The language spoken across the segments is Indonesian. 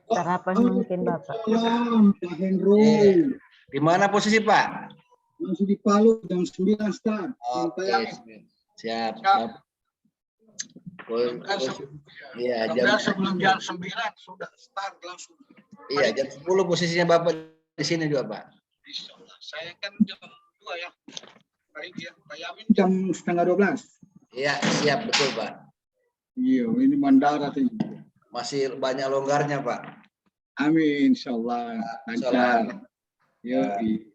Sarapan mungkin Bapak. Malam, Pak Hendro. Di mana posisi Pak? Masih di Palu jam 9 start. Oke, siap. Iya, sebelum jam 9 sudah start langsung. Iya, jam 10 posisinya Bapak di sini juga Pak. Saya kan jam 2 ya. Pak Yamin jam setengah 12. Iya, siap betul Pak. Iya, ini bandara tuh. Masih banyak longgarnya Pak. Amin, insyaallah. Lancar. Yoi.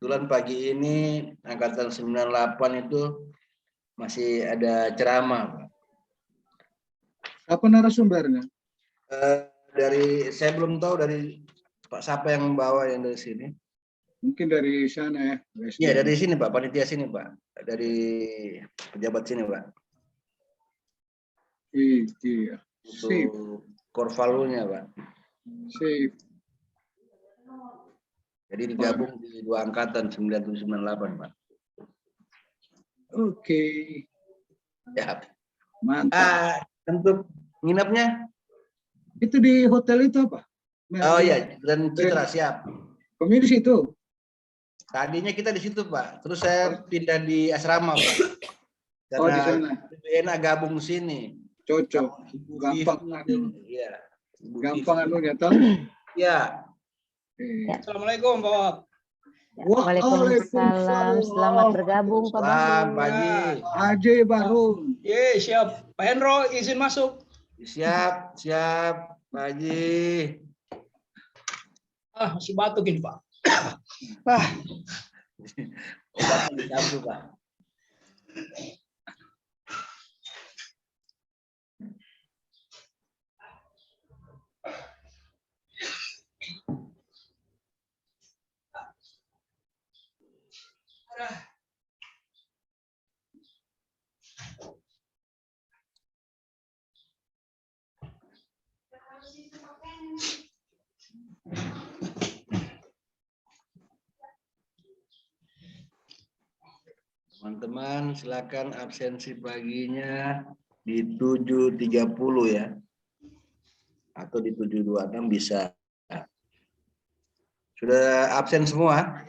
Kebetulan pagi ini angkatan 98 itu masih ada ceramah Pak. Apa narasumbernya? Saya belum tahu dari Pak siapa yang membawa yang dari sini. Mungkin dari sana ya. Iya, dari sini Pak, panitia sini Pak. Dari pejabat sini Pak. Iya. Sip. Untuk korvalunya Pak. Sip. Jadi digabung di 2 angkatan 9798 Pak. Oke. Ya. Mantap. Untuk nginapnya? Itu di hotel itu apa? Oh iya, dan Citra siap. Kami di situ. Tadinya kita di situ Pak, terus saya pindah di asrama Pak. Oh, di Karena sana. lebih enak gabung sini. Cocok. Gampang. Iya. Gampang anunya tahu? Iya. Assalamualaikum Pak. Waalaikumsalam. Selamat bergabung Pak Selamat Bahru. pagi. Haji Bahru. Ye, siap. Pak Hendro izin masuk. Siap Pak Haji. Masih batuk ini Pak. Obatnya dicabut Pak. Teman-teman silakan absensi paginya di 7.30 ya. Atau di 7.26 bisa. Sudah absen semua?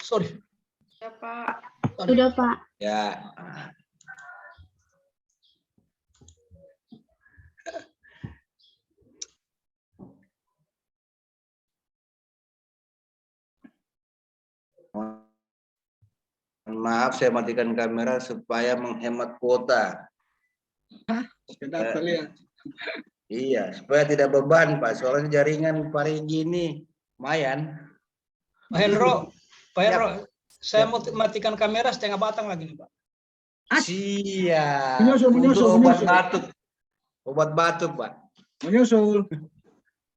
Sorry. Ya Pak. Sudah Pak. Ya. Maaf, saya matikan kamera supaya menghemat kuota. Sudah lihat. Iya, supaya tidak beban Pak. Soalnya jaringan Parigi ini lumayan. Pak Hendro, saya mau matikan kamera setengah batang lagi nih Pak. Siap. Menyusul. Obat batuk Pak. Menyusul.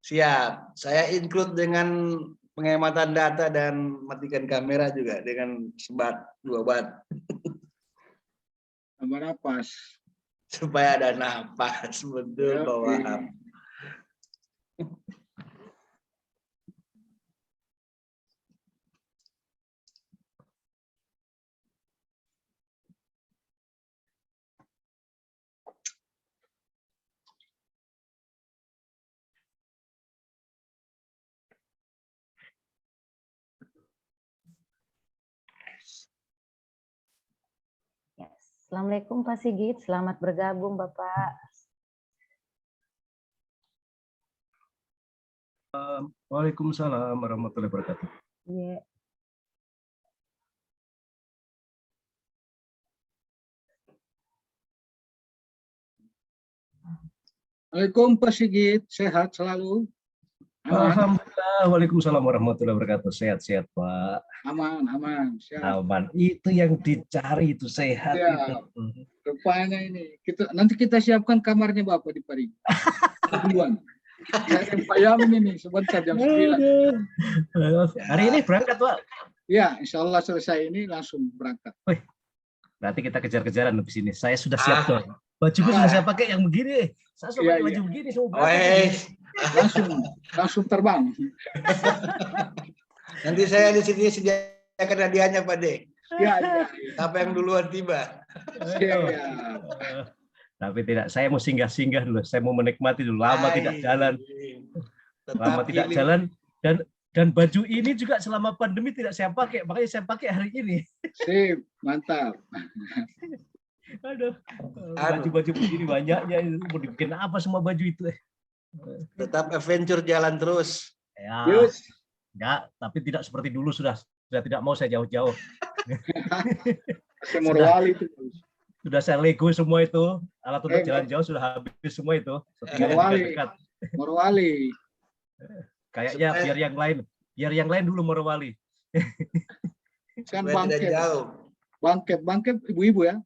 Siap. Saya include dengan penghematan data dan matikan kamera juga dengan sebat 2 bat. Tambah napas. Supaya ada napas, betul Pak Wahab. Assalamualaikum Pak Sigit. Selamat bergabung Bapak. Waalaikumsalam warahmatullahi wabarakatuh. Iya. Waalaikumsalam Pak Sigit, sehat selalu. Aman. Alhamdulillah, waalaikumsalam warahmatullahi wabarakatuh. Sehat-sehat Pak. Aman. Sehat. Aman. Itu yang dicari itu sehat. Ya, itu. rupanya ini. Nanti kita siapkan kamarnya Bapak di Parigi. Duluan. Pak Yamin ini sebentar jam 9. Hari ini berangkat Pak. Ya, insya Allah selesai ini langsung berangkat. Nanti kita kejar-kejaran di sini. Saya sudah siap Ah. dong. Bajuku sudah saya pakai yang begini. Saya sudah Iya, pakai baju iya. begini semua berangkat. Weh, Langsung terbang. nanti saya di sini sediakan hadiahnya Pak De. Iya, iya. Siapa yang duluan tiba? Siap. Tapi tidak, saya mau singgah-singgah dulu. Saya mau menikmati dulu. Lama tidak jalan. Lama tidak jalan. Dan baju ini juga selama pandemi tidak saya pakai. Makanya saya pakai hari ini. Sip, mantap. Aduh, baju-baju begini banyaknya. Mau dibikin apa semua baju itu? Tetap adventure jalan terus. Ya, Yus. enggak, tapi tidak seperti dulu sudah tidak mau saya jauh-jauh. Saya Morowali itu. Sudah saya lego semua itu. Alat untuk jalan jauh sudah habis semua itu. Tinggal yang Morowali. dekat. Morowali. Kayaknya biar yang lain dulu Morowali. Kan Supaya tidak jauh. bangket ibu-ibu ya.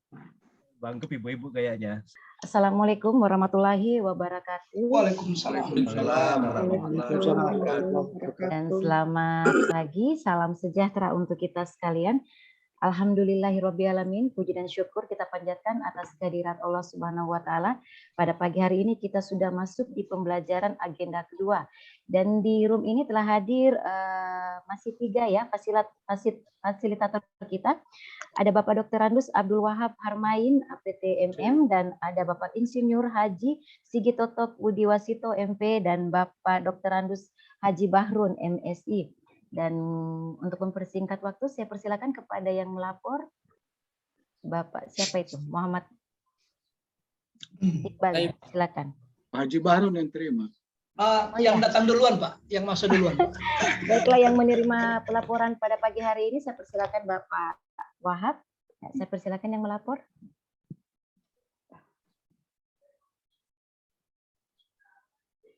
Bangkep ibu-ibu kayaknya. Assalamualaikum warahmatullahi wabarakatuh. Waalaikumsalam. Waalaikumsalam warahmatullahi wabarakatuh. Dan selamat pagi, salam sejahtera untuk kita sekalian. Alhamdulillahirrabbilalamin, puji dan syukur kita panjatkan atas kehadirat Allah Subhanahu wa Ta'ala. Pada pagi hari ini kita sudah masuk di pembelajaran agenda kedua. Dan di room ini telah hadir masih 3 ya fasilitator kita. Ada Bapak Dr. Randus Abdul Wahab Harmain, APTMM, dan ada Bapak Insinyur Haji Sigitoto Budiwasito, MP, dan Bapak Dr. Randus Haji Bahrun, MSI. Dan untuk mempersingkat waktu, saya persilakan kepada yang melapor. Bapak, siapa itu? Muhammad Iqbal, silakan. Pak Haji Bahrun yang terima. Yang datang duluan Pak, yang masuk duluan. Baiklah, yang menerima pelaporan pada pagi hari ini, saya persilakan Bapak Wahab. Ya, saya persilakan yang melapor.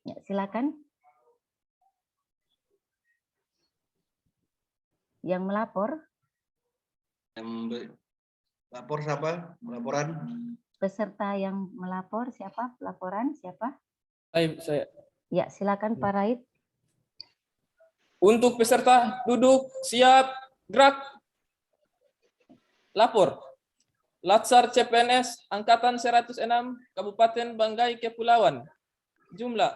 Ya, silakan. Yang melapor, Lapor siapa? Laporan? peserta yang melapor siapa? Pelaporan siapa? Saya. Ya, silakan Pak Raid. Untuk peserta duduk, siap, gerak. Lapor. Latsar CPNS Angkatan 106 Kabupaten Banggai Kepulauan. Jumlah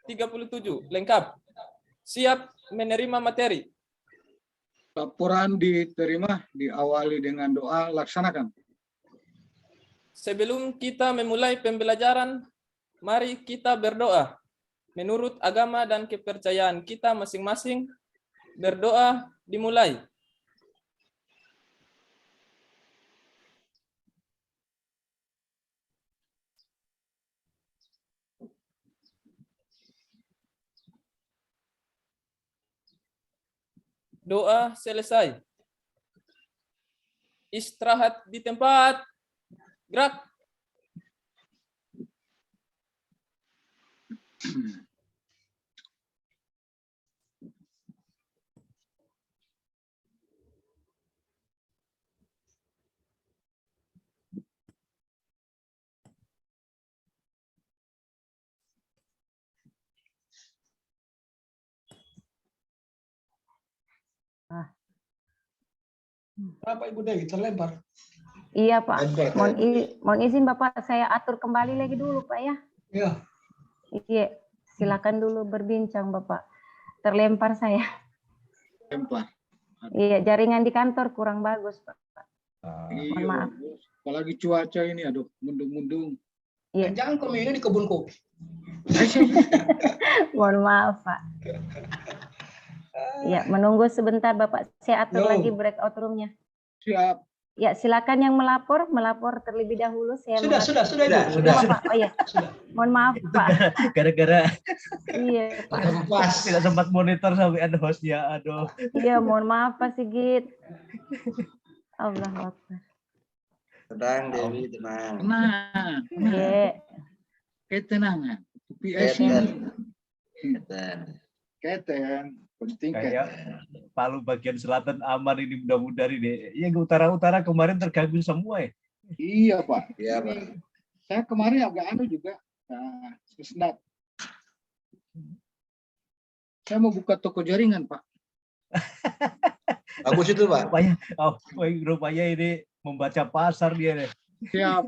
37, lengkap. Siap menerima materi. Laporan diterima, diawali dengan doa, laksanakan. Sebelum kita memulai pembelajaran, mari kita berdoa. Menurut agama dan kepercayaan kita masing-masing, berdoa dimulai. Doa selesai. Istirahat di tempat. Gerak. Berapa Ibu Dewi terlempar? Iya Pak, mohon izin Bapak, saya atur kembali lagi dulu Pak ya. Iya. Iya, silakan dulu berbincang Bapak. Terlempar saya. Lempar. Iya, jaringan di kantor kurang bagus Pak. Iya, maaf. apalagi cuaca ini, aduh, mendung-mendung. Iya, Jangan kami ini di kebun kopi. mohon maaf Pak. Ya, menunggu sebentar Bapak. Saya atur Yo. lagi breakout room-nya. Siap. Ya, silakan yang melapor terlebih dahulu. Saya Sudah mengatur- Ibu. Sudah. Pak. Oh iya, Sudah. mohon maaf Pak. Gara-gara Iya Pak. Pas. tidak sempat monitor sampai ada hostnya. Aduh. Iya, mohon maaf Pak Sigit. Allah Akbar. Tenang Dewi, tenang. Tenang. Iya. Ketenangan. Keten. Penting Kayak keten. Palu bagian selatan aman ini mudah-mudahan ini. Ya utara-utara kemarin terganggu semua ya. Iya Pak. Iya, Pak. Saya kemarin agak juga. Nah, sesendat. Saya mau buka toko jaringan Pak. Bagus itu, Pak. Rupanya ini membaca pasar dia nih. Siap.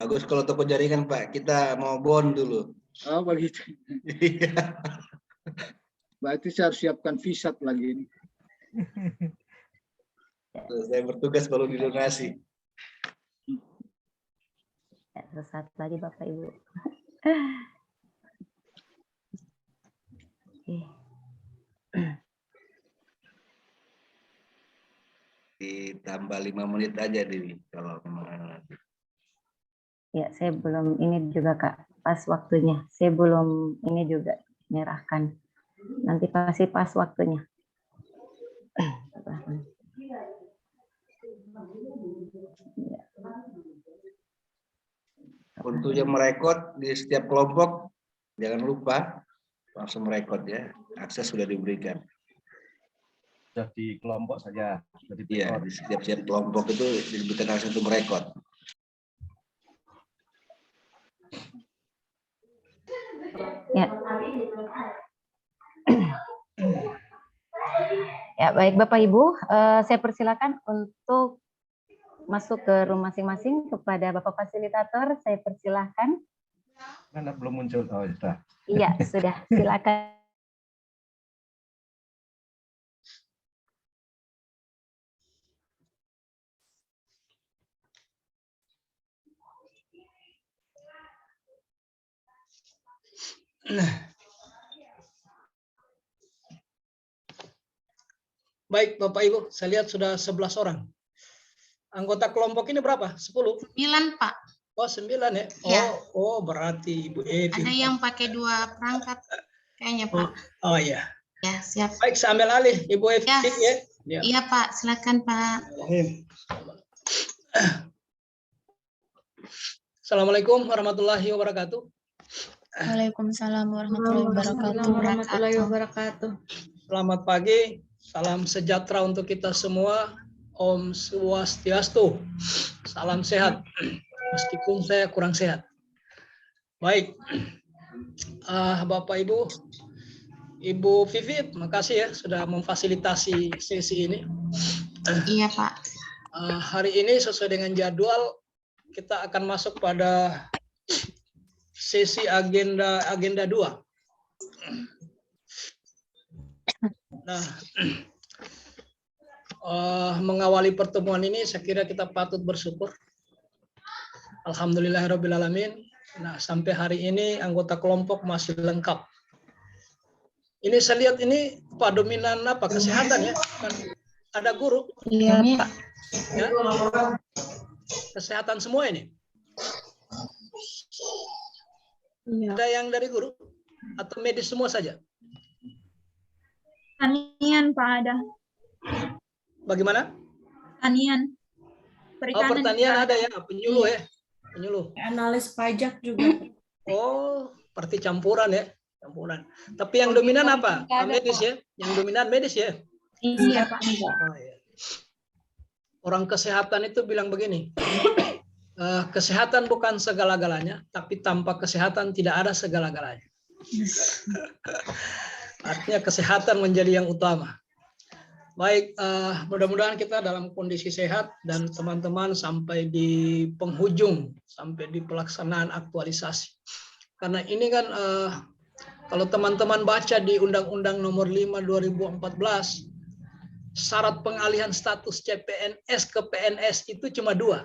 Bagus kalau toko jaringan, Pak. Kita mau bond dulu. Oh begitu. Berarti saya harus siapkan visat lagi ini. Saya bertugas kalau di donasi. Ya, terus satu lagi Bapak Ibu. Oke. Ditambah 5 menit aja, Dewi. Kalau memang nanti. Ya, saya belum ini juga Kak, pas waktunya. Saya belum ini juga menyerahkan. Nanti pasti pas waktunya. Untuk yang merekod di setiap kelompok, jangan lupa langsung merekod ya. Akses sudah diberikan. Sudah di kelompok saja. Iya, di setiap kelompok itu diberikan akses untuk merekod. Ya. Ya, baik Bapak Ibu, saya persilakan untuk masuk ke room masing-masing. Kepada Bapak Fasilitator, saya persilahkan. Karena belum muncul. Oh, sudah. Iya, sudah. Silakan. Baik, Bapak Ibu, saya lihat sudah 11 orang. Anggota kelompok ini berapa? 10? 9, Pak. Oh, 9 ya? Ya. Oh, berarti Ibu Evi. Ada yang pakai 2 perangkat kayaknya, Pak. Oh iya. Ya, siap. Baik, saya ambil alih Ibu Evi Ya. ya. Ya. Iya, Pak. Silakan, Pak. Assalamualaikum warahmatullahi wabarakatuh. Waalaikumsalam warahmatullahi wabarakatuh. Selamat pagi, salam sejahtera untuk kita semua. Om Swastiastu, salam sehat. Meskipun saya kurang sehat. Baik, Bapak Ibu, Ibu Vivi, makasih ya sudah memfasilitasi sesi ini. Iya, Pak. Hari ini sesuai dengan jadwal kita akan masuk pada sesi agenda 2. Nah, mengawali pertemuan ini saya kira kita patut bersyukur. Alhamdulillahirrabbilalamin. Nah, sampai hari ini anggota kelompok masih lengkap. Ini saya lihat ini Pak dominan apa? Kesehatan ya? Kan ada guru? Iya, Pak. Ya? Kesehatan semua ini? Iya. Ada yang dari guru? Atau medis semua saja? Pertanian, Pak, ada. Bagaimana? Pertanian. Pertanian ada ya? Penyuluh ya? Penyuluh. Analis pajak juga. Oh, seperti campuran ya? Campuran. Tapi yang dominan apa? Medis ya? Yang dominan medis ya? Iya, Pak. Oh, ya. Orang kesehatan itu bilang begini, kesehatan bukan segala-galanya, tapi tanpa kesehatan tidak ada segala-galanya. Artinya kesehatan menjadi yang utama. Baik, mudah-mudahan kita dalam kondisi sehat dan teman-teman sampai di penghujung, sampai di pelaksanaan aktualisasi. Karena ini kan kalau teman-teman baca di Undang-Undang Nomor 5 2014, syarat pengalihan status CPNS ke PNS itu cuma 2.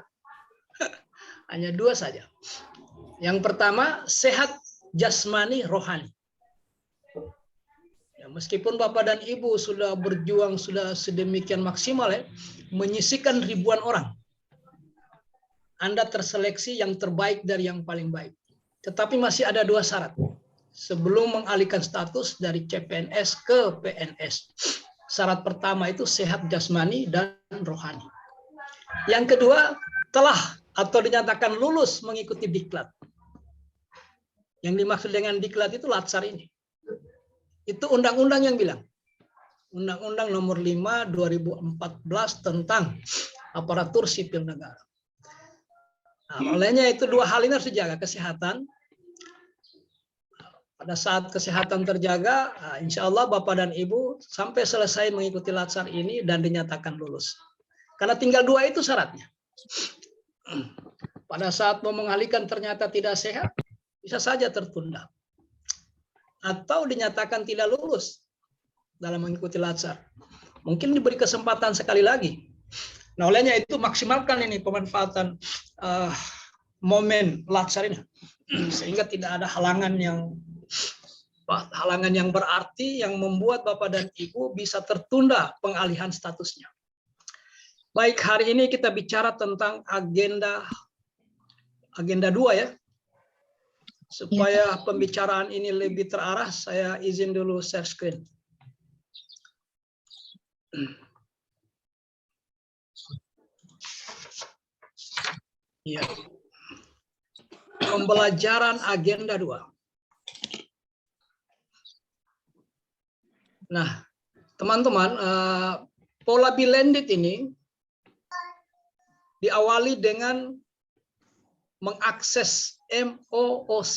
Hanya 2 saja. Yang pertama, sehat jasmani rohani. Ya, meskipun Bapak dan Ibu sudah berjuang sudah sedemikian maksimal ya, menyisihkan ribuan orang. Anda terseleksi yang terbaik dari yang paling baik. Tetapi masih ada 2 syarat sebelum mengalihkan status dari CPNS ke PNS. Syarat pertama itu sehat jasmani dan rohani. Yang kedua, telah atau dinyatakan lulus mengikuti diklat. Yang dimaksud dengan diklat itu latsar ini. Itu undang-undang yang bilang. Undang-Undang Nomor 5 2014 tentang aparatur sipil negara. Nah, olehnya itu 2 hal ini harus dijaga, kesehatan pada saat kesehatan terjaga, insya Allah Bapak dan Ibu sampai selesai mengikuti latsar ini dan dinyatakan lulus. Karena tinggal 2 itu syaratnya. Pada saat mau mengalihkan ternyata tidak sehat, bisa saja tertunda. Atau dinyatakan tidak lulus dalam mengikuti latsar. Mungkin diberi kesempatan sekali lagi. Nah, olehnya itu maksimalkan ini pemanfaatan momen latsar ini. Sehingga tidak ada halangan yang berarti yang membuat Bapak dan Ibu bisa tertunda pengalihan statusnya. Baik, hari ini kita bicara tentang agenda 2 ya. Supaya pembicaraan ini lebih terarah, saya izin dulu share screen. Ya. Pembelajaran agenda 2. Nah, teman-teman, pola blended ini diawali dengan mengakses MOOC.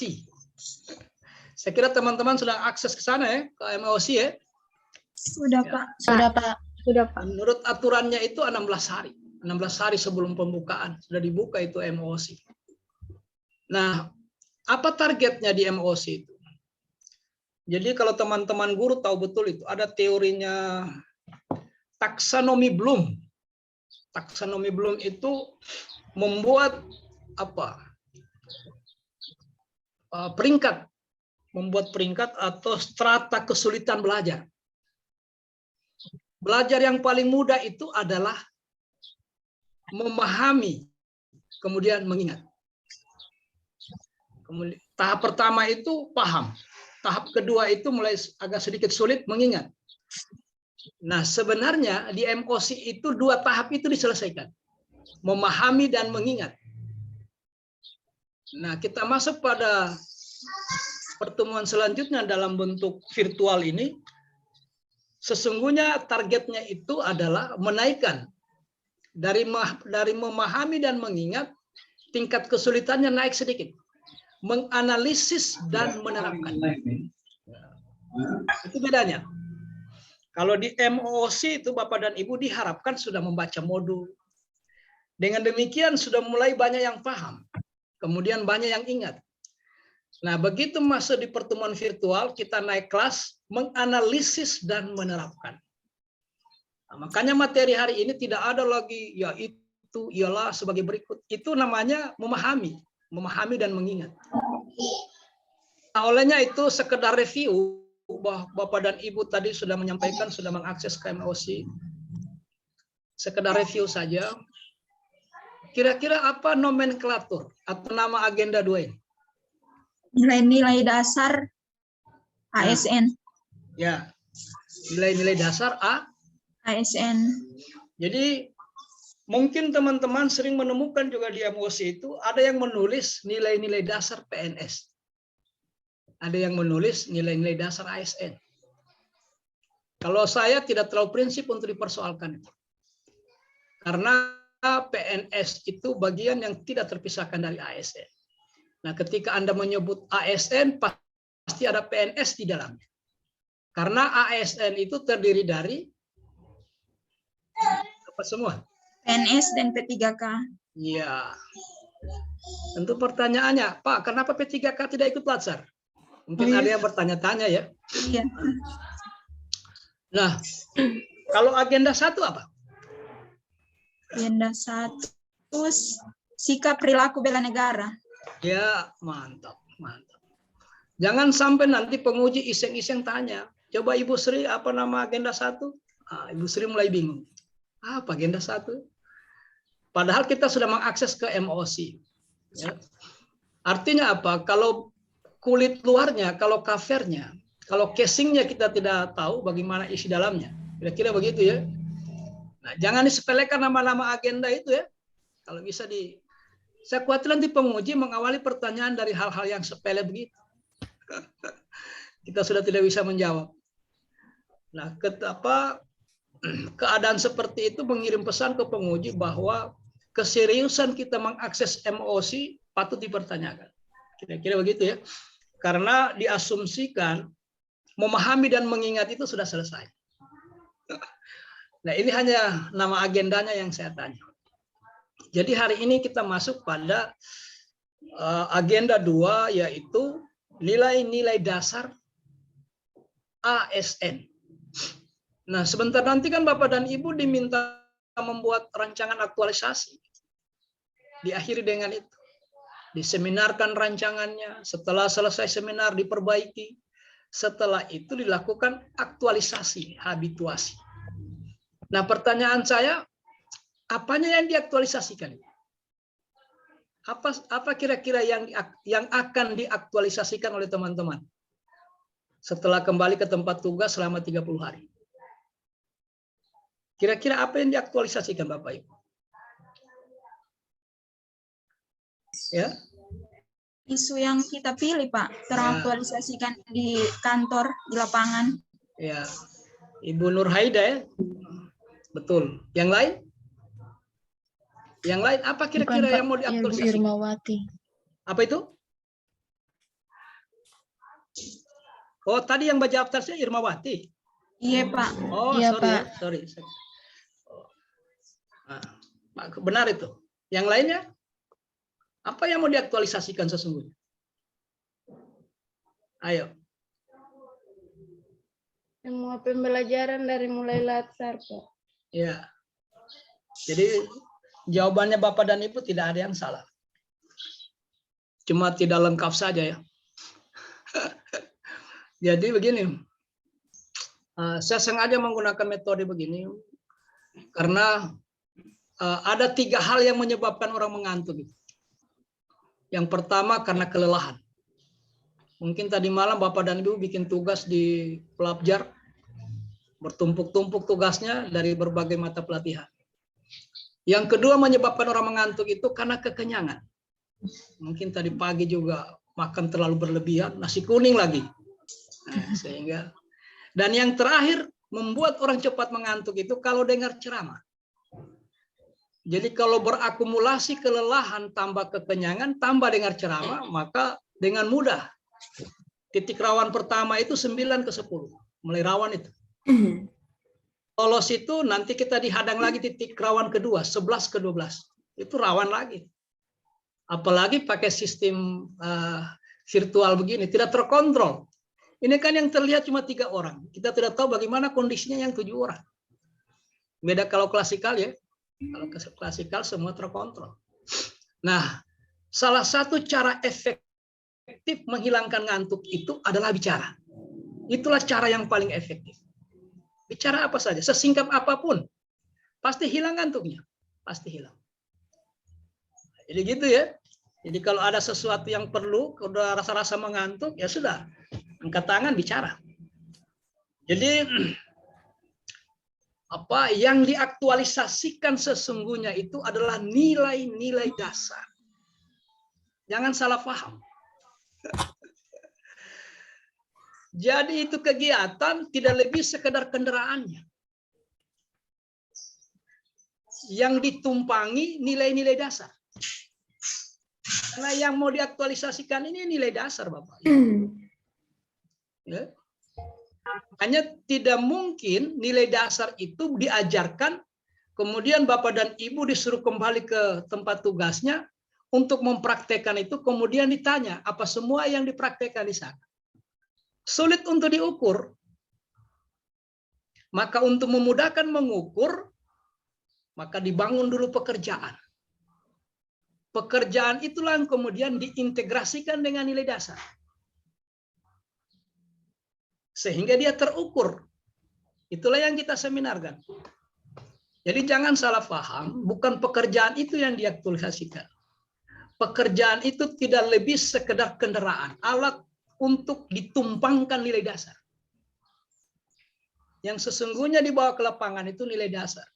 Saya kira teman-teman sudah akses ke sana ya, ke MOOC ya. Sudah, Ya. Pak. Sudah, Pak. Sudah, Pak. Menurut aturannya itu 16 hari. 16 hari sebelum pembukaan sudah dibuka itu MOOC. Nah, apa targetnya di MOOC itu? Jadi kalau teman-teman guru tahu betul itu ada teorinya taksonomi Bloom. Taksonomi Bloom itu membuat peringkat, membuat peringkat atau strata kesulitan belajar. Belajar yang paling mudah itu adalah memahami, kemudian mengingat. Kemudian, tahap pertama itu paham. Tahap kedua itu mulai agak sedikit sulit mengingat. Nah, sebenarnya di MOOC itu 2 tahap itu diselesaikan. Memahami dan mengingat. Nah, kita masuk pada pertemuan selanjutnya dalam bentuk virtual ini. Sesungguhnya targetnya itu adalah menaikkan dari memahami dan mengingat, tingkat kesulitannya naik sedikit. Menganalisis dan menerapkan. Itu bedanya. Kalau di MOOC itu Bapak dan Ibu diharapkan sudah membaca modul. Dengan demikian sudah mulai banyak yang paham. Kemudian banyak yang ingat. Nah, begitu masuk di pertemuan virtual, kita naik kelas, menganalisis dan menerapkan. Nah, makanya materi hari ini tidak ada lagi, ya itu, ialah sebagai berikut. Itu namanya memahami dan mengingat. Nah, olehnya itu sekedar review, Bapak dan Ibu tadi sudah menyampaikan, sudah mengakses ke MOOC. Sekedar review saja. Kira-kira apa nomenklatur atau nama agenda 2 ini? Nilai-nilai dasar ASN. Ya, nilai-nilai dasar ASN. Jadi mungkin teman-teman sering menemukan juga di MOOC itu ada yang menulis nilai-nilai dasar PNS. Ada yang menulis nilai-nilai dasar ASN. Kalau saya tidak terlalu prinsip untuk dipersoalkan itu. Karena PNS itu bagian yang tidak terpisahkan dari ASN. Nah, ketika Anda menyebut ASN, pasti ada PNS di dalamnya. Karena ASN itu terdiri dari apa semua? PNS dan P3K. Iya. Tentu pertanyaannya, Pak, kenapa P3K tidak ikut latsar? Mungkin ada yang bertanya-tanya ya. Iya. Nah, kalau agenda 1 apa? Agenda 1, sikap perilaku bela negara. Ya, mantap, mantap. Jangan sampai nanti penguji iseng-iseng tanya, coba Ibu Sri apa nama agenda 1? Ibu Sri mulai bingung. Apa agenda 1? Padahal kita sudah mengakses ke MOOC. Ya. Artinya apa? Kalau kulit luarnya, kalau covernya, kalau casingnya kita tidak tahu bagaimana isi dalamnya. Kira-kira begitu ya. Nah, jangan disepelekan nama-nama agenda itu ya. Kalau bisa saya khawatir nanti penguji mengawali pertanyaan dari hal-hal yang sepele begitu. Kita sudah tidak bisa menjawab. Nah, keadaan seperti itu mengirim pesan ke penguji bahwa keseriusan kita mengakses MOOC patut dipertanyakan. Kira-kira begitu ya. Karena diasumsikan memahami dan mengingat itu sudah selesai. Nah, ini hanya nama agendanya yang saya tanya. Jadi hari ini kita masuk pada agenda 2, yaitu nilai-nilai dasar ASN. Nah, sebentar nanti kan Bapak dan Ibu diminta membuat rancangan aktualisasi. Diakhiri dengan itu. Diseminarkan rancangannya, setelah selesai seminar diperbaiki, setelah itu dilakukan aktualisasi, habituasi. Nah, pertanyaan saya, apanya yang diaktualisasikan? Apa kira-kira yang akan diaktualisasikan oleh teman-teman setelah kembali ke tempat tugas selama 30 hari? Kira-kira apa yang diaktualisasikan Bapak Ibu? Ya. Isu yang kita pilih, Pak, teraktualisasikan di kantor, di lapangan. Ya, Ibu Nur Haida ya. Betul. Yang lain? Yang lain apa kira-kira yang mau diaktualisasikan? Ibu Irmawati. Apa itu? Oh, tadi yang menjawab saya Irmawati. Iya, Pak. Oh, Iya, sorry Pak. ya, sorry. Nah, benar itu. Yang lainnya? Apa yang mau diaktualisasikan sesungguhnya? Ayo. Semua pembelajaran dari mulai latsar, Pak. Ya. Jadi jawabannya Bapak dan Ibu tidak ada yang salah. Cuma tidak lengkap saja ya. Jadi begini. Saya sengaja menggunakan metode begini karena ada 3 hal yang menyebabkan orang mengantuk. Yang pertama karena kelelahan. Mungkin tadi malam Bapak dan Ibu bikin tugas di Pelabjar, bertumpuk-tumpuk tugasnya dari berbagai mata pelatihan. Yang kedua menyebabkan orang mengantuk itu karena kekenyangan. Mungkin tadi pagi juga makan terlalu berlebihan, nasi kuning lagi. Nah, sehingga. Dan yang terakhir membuat orang cepat mengantuk itu kalau dengar ceramah. Jadi kalau berakumulasi kelelahan tambah kekenyangan tambah dengar ceramah, maka dengan mudah titik rawan pertama itu 9 ke 10, mulai rawan itu. Lolos itu nanti kita dihadang lagi titik rawan kedua 11 ke 12, itu rawan lagi. Apalagi pakai sistem virtual begini, tidak terkontrol. Ini kan yang terlihat cuma 3 orang. Kita tidak tahu bagaimana kondisinya yang 7 orang. Beda kalau klasikal ya. Kalau klasikal semua terkontrol. Nah, salah satu cara efektif menghilangkan ngantuk itu adalah bicara. Itulah cara yang paling efektif. Bicara apa saja, sesingkat apapun, pasti hilang ngantuknya. Pasti hilang. Jadi gitu ya. Jadi kalau ada sesuatu yang perlu, kalau rasa-rasa mengantuk, ya sudah. Angkat tangan, bicara. Jadi apa yang diaktualisasikan sesungguhnya itu adalah nilai-nilai dasar. Jangan salah paham. Jadi itu kegiatan tidak lebih sekedar kendaraannya. Yang ditumpangi nilai-nilai dasar. Karena yang mau diaktualisasikan ini nilai dasar, Bapak. Ya. Hanya tidak mungkin nilai dasar itu diajarkan, kemudian Bapak dan Ibu disuruh kembali ke tempat tugasnya untuk mempraktekkan itu, kemudian ditanya apa semua yang dipraktekkan di sana. Sulit untuk diukur. Maka untuk memudahkan mengukur, maka dibangun dulu pekerjaan. Pekerjaan itulah yang kemudian diintegrasikan dengan nilai dasar. Sehingga dia terukur. Itulah yang kita seminarkan. Jadi jangan salah paham, bukan pekerjaan itu yang diaktualisasikan. Pekerjaan itu tidak lebih sekedar kendaraan, alat untuk ditumpangkan nilai dasar. Yang sesungguhnya dibawa ke lapangan itu nilai dasar.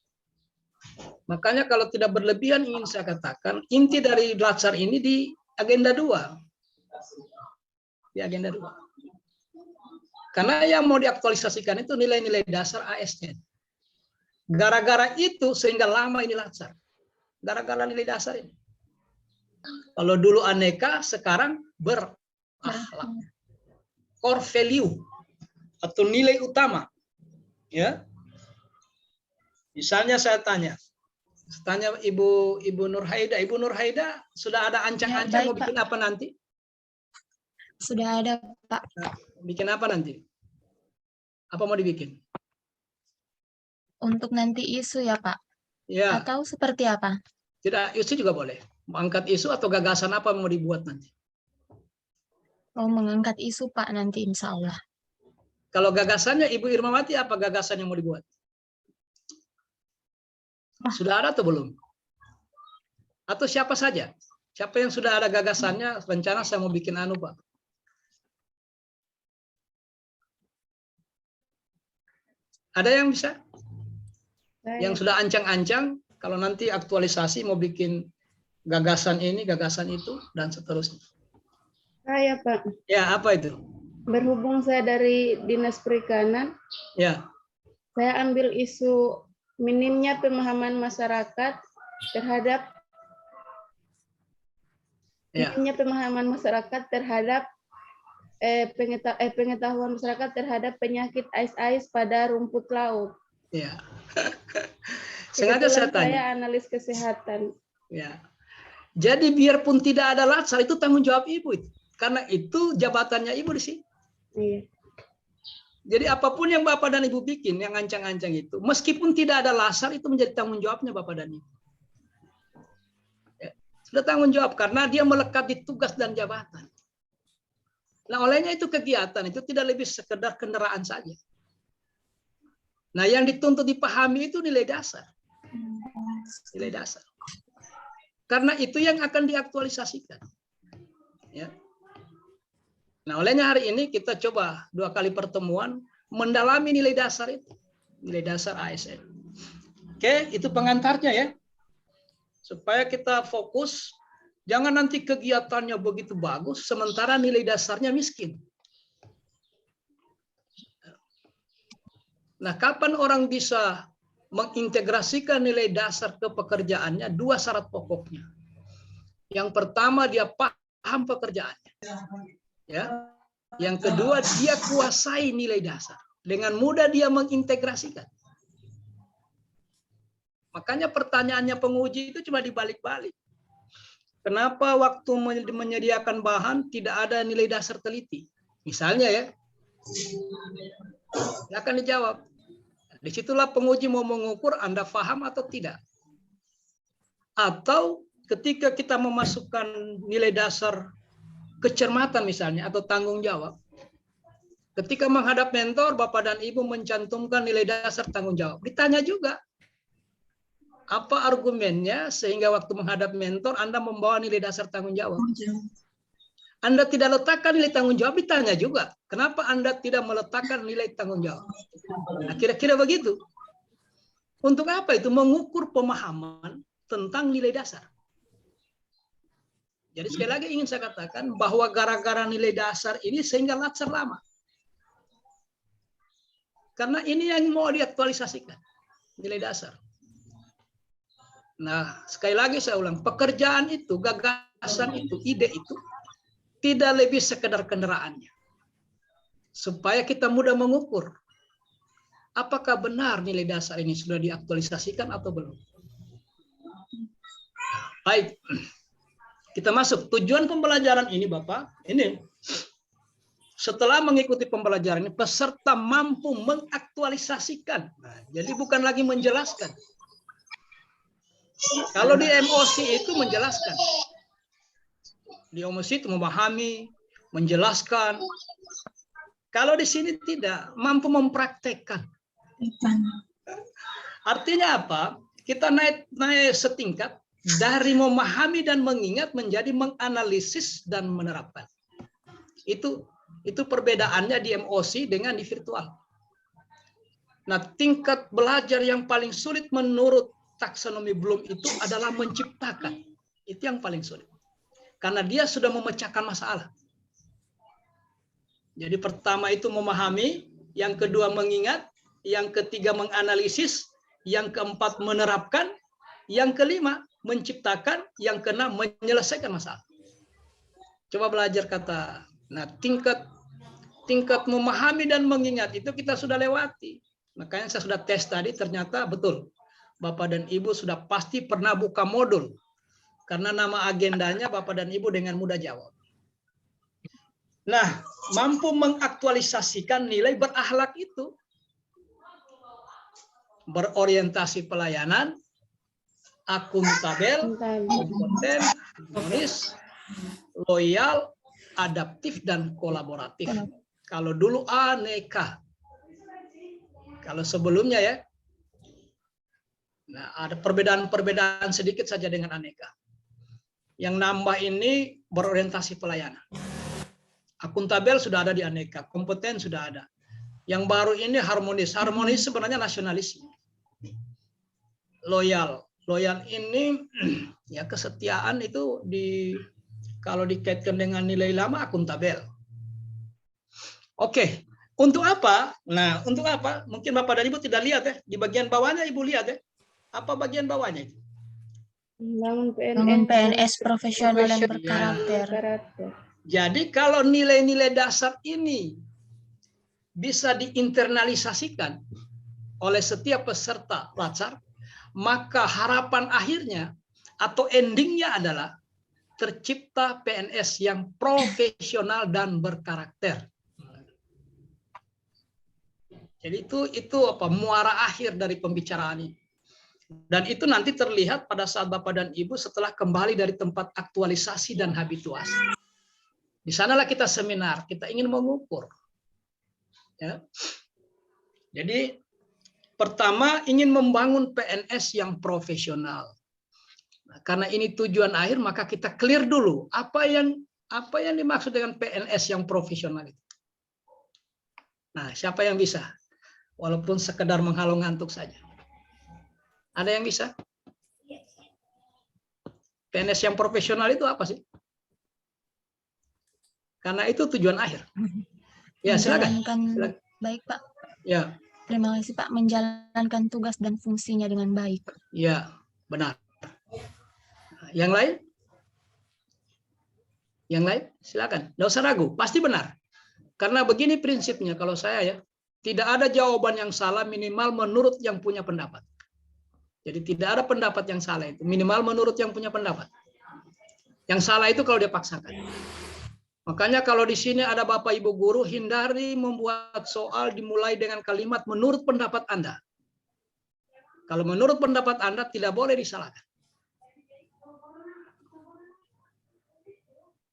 Makanya kalau tidak berlebihan ingin saya katakan, inti dari Latsar ini di agenda 2. Di agenda 2. Karena yang mau diaktualisasikan itu nilai-nilai dasar ASN. Gara-gara itu sehingga lama ini Latsar. Gara-gara nilai dasar ini. Kalau dulu aneka, sekarang berakhlak. core value atau nilai utama. Ya. Misalnya saya tanya Ibu Nur Haida. Ibu Nur Haida sudah ada ancang-ancang mau bikin apa nanti? Sudah ada, Pak. Nah, bikin apa nanti? Apa mau dibikin? Untuk nanti isu ya, Pak? Ya. Atau seperti apa? Tidak, isu juga boleh. Angkat isu atau gagasan apa mau dibuat nanti? Mau mengangkat isu, Pak, nanti insya Allah. Kalau gagasannya Ibu Irmawati, apa gagasan yang mau dibuat? Sudah ada atau belum? Atau siapa saja? Siapa yang sudah ada gagasannya, rencana saya mau bikin anu, Pak? Ada yang bisa? Yang sudah ancang-ancang, kalau nanti aktualisasi mau bikin gagasan ini, gagasan itu, dan seterusnya. Saya, Pak. Ya, apa itu? Berhubung saya dari Dinas Perikanan, Ya. saya ambil isu minimnya pemahaman masyarakat terhadap pengetahuan masyarakat terhadap penyakit ais pada rumput laut. Ya. Sengaja saya tanya. Saya analis kesehatan. Ya. Jadi biarpun tidak ada latsar, itu tanggung jawab Ibu itu. Karena itu jabatannya Ibu di sini. Iya. Jadi apapun yang Bapak dan Ibu bikin, yang ancang-ancang itu, meskipun tidak ada latsar, itu menjadi tanggung jawabnya Bapak dan Ibu. Ya. Sudah tanggung jawab, karena dia melekat di tugas dan jabatan. Nah, olehnya itu kegiatan, itu tidak lebih sekedar kendaraan saja. Nah, yang dituntut dipahami itu nilai dasar. Nilai dasar. Karena itu yang akan diaktualisasikan. Ya. Nah, olehnya hari ini kita coba 2 kali pertemuan mendalami nilai dasar itu. Nilai dasar ASN. Oke, itu pengantarnya ya. Supaya kita fokus, jangan nanti kegiatannya begitu bagus, sementara nilai dasarnya miskin. Nah, kapan orang bisa mengintegrasikan nilai dasar ke pekerjaannya? 2 syarat pokoknya. Yang pertama, dia paham pekerjaannya. Ya. Yang kedua, dia kuasai nilai dasar. Dengan mudah dia mengintegrasikan. Makanya pertanyaannya penguji itu cuma dibalik-balik. Kenapa waktu menyediakan bahan tidak ada nilai dasar teliti? Misalnya ya, akan dijawab. Disitulah penguji mau mengukur Anda paham atau tidak. Atau ketika kita memasukkan nilai dasar kecermatan misalnya atau tanggung jawab. Ketika menghadap mentor, Bapak dan Ibu mencantumkan nilai dasar tanggung jawab. Ditanya juga, apa argumennya sehingga waktu menghadap mentor Anda membawa nilai dasar tanggung jawab? Anda tidak letakkan nilai tanggung jawab, ditanya juga. Kenapa Anda tidak meletakkan nilai tanggung jawab? Nah, kira-kira begitu. Untuk apa itu? Mengukur pemahaman tentang nilai dasar. Jadi sekali lagi ingin saya katakan bahwa gara-gara nilai dasar ini sehingga latsar lama. Karena ini yang mau diaktualisasikan. Nilai dasar. Nah, sekali lagi saya ulang. Pekerjaan itu, gagasan itu, ide itu tidak lebih sekedar kendaraannya. Supaya kita mudah mengukur. Apakah benar nilai dasar ini sudah diaktualisasikan atau belum? Baik. Kita masuk. Tujuan pembelajaran ini, Bapak, ini setelah mengikuti pembelajaran ini, peserta mampu mengaktualisasikan. Nah, jadi bukan lagi menjelaskan. Kalau di MOC itu menjelaskan. Di MOC itu memahami, menjelaskan. Kalau di sini tidak, mampu mempraktekkan. Artinya apa? Kita naik setingkat. Dari memahami dan mengingat menjadi menganalisis dan menerapkan. Itu perbedaannya di MOC dengan di virtual. Nah, tingkat belajar yang paling sulit menurut taksonomi Bloom itu adalah menciptakan. Itu yang paling sulit. Karena dia sudah memecahkan masalah. Jadi pertama itu memahami, yang kedua mengingat, yang ketiga menganalisis, yang keempat menerapkan, yang kelima menciptakan, yang keenam menyelesaikan masalah. Coba belajar kata. Nah, tingkat tingkat memahami dan mengingat itu kita sudah lewati. Makanya saya sudah tes tadi, ternyata betul. Bapak dan Ibu sudah pasti pernah buka modul. Karena nama agendanya Bapak dan Ibu dengan mudah jawab. Nah, mampu mengaktualisasikan nilai berakhlak itu. Berorientasi pelayanan, akuntabel, kompeten, harmonis, loyal, adaptif, dan kolaboratif. Kalau dulu aneka. Kalau sebelumnya ya, nah ada perbedaan-perbedaan sedikit saja dengan aneka. Yang nambah ini berorientasi pelayanan. Akuntabel sudah ada di aneka, kompeten sudah ada. Yang baru ini harmonis. Harmonis sebenarnya nasionalisme. Loyal. Loyal ini ya kesetiaan itu kalau dikaitkan dengan nilai lama akuntabel. Oke, untuk apa? Nah, untuk apa? Mungkin Bapak dan Ibu tidak lihat ya. Di bagian bawahnya Ibu lihat ya. Apa bagian bawahnya itu? Membangun PNS profesional dan berkarakter. Jadi kalau nilai-nilai dasar ini bisa diinternalisasikan oleh setiap peserta Latsar, maka harapan akhirnya atau endingnya adalah tercipta PNS yang profesional dan berkarakter. Jadi itu apa muara akhir dari pembicaraan ini. Dan itu nanti terlihat pada saat Bapak dan Ibu setelah kembali dari tempat aktualisasi dan habituasi. Di sanalah kita seminar, kita ingin mengukur. Ya. Jadi pertama ingin membangun PNS yang profesional. Nah, karena ini tujuan akhir, maka kita clear dulu apa yang dimaksud dengan PNS yang profesional itu. Nah, siapa yang bisa? Walaupun sekedar menghalau ngantuk saja. Ada yang bisa? PNS yang profesional itu apa sih? Karena itu tujuan akhir. Ya, silakan. Baik, Pak. Ya. Terima kasih, Pak. Menjalankan tugas dan fungsinya dengan baik. Ya, benar. Yang lain? Yang lain? Silakan. Nggak usah ragu, pasti benar. Karena begini prinsipnya kalau saya ya, tidak ada jawaban yang salah minimal menurut yang punya pendapat. Jadi tidak ada pendapat yang salah itu, minimal menurut yang punya pendapat. Yang salah itu kalau dia paksakan. Makanya kalau di sini ada Bapak Ibu guru, hindari membuat soal dimulai dengan kalimat menurut pendapat Anda. Kalau menurut pendapat Anda tidak boleh disalahkan.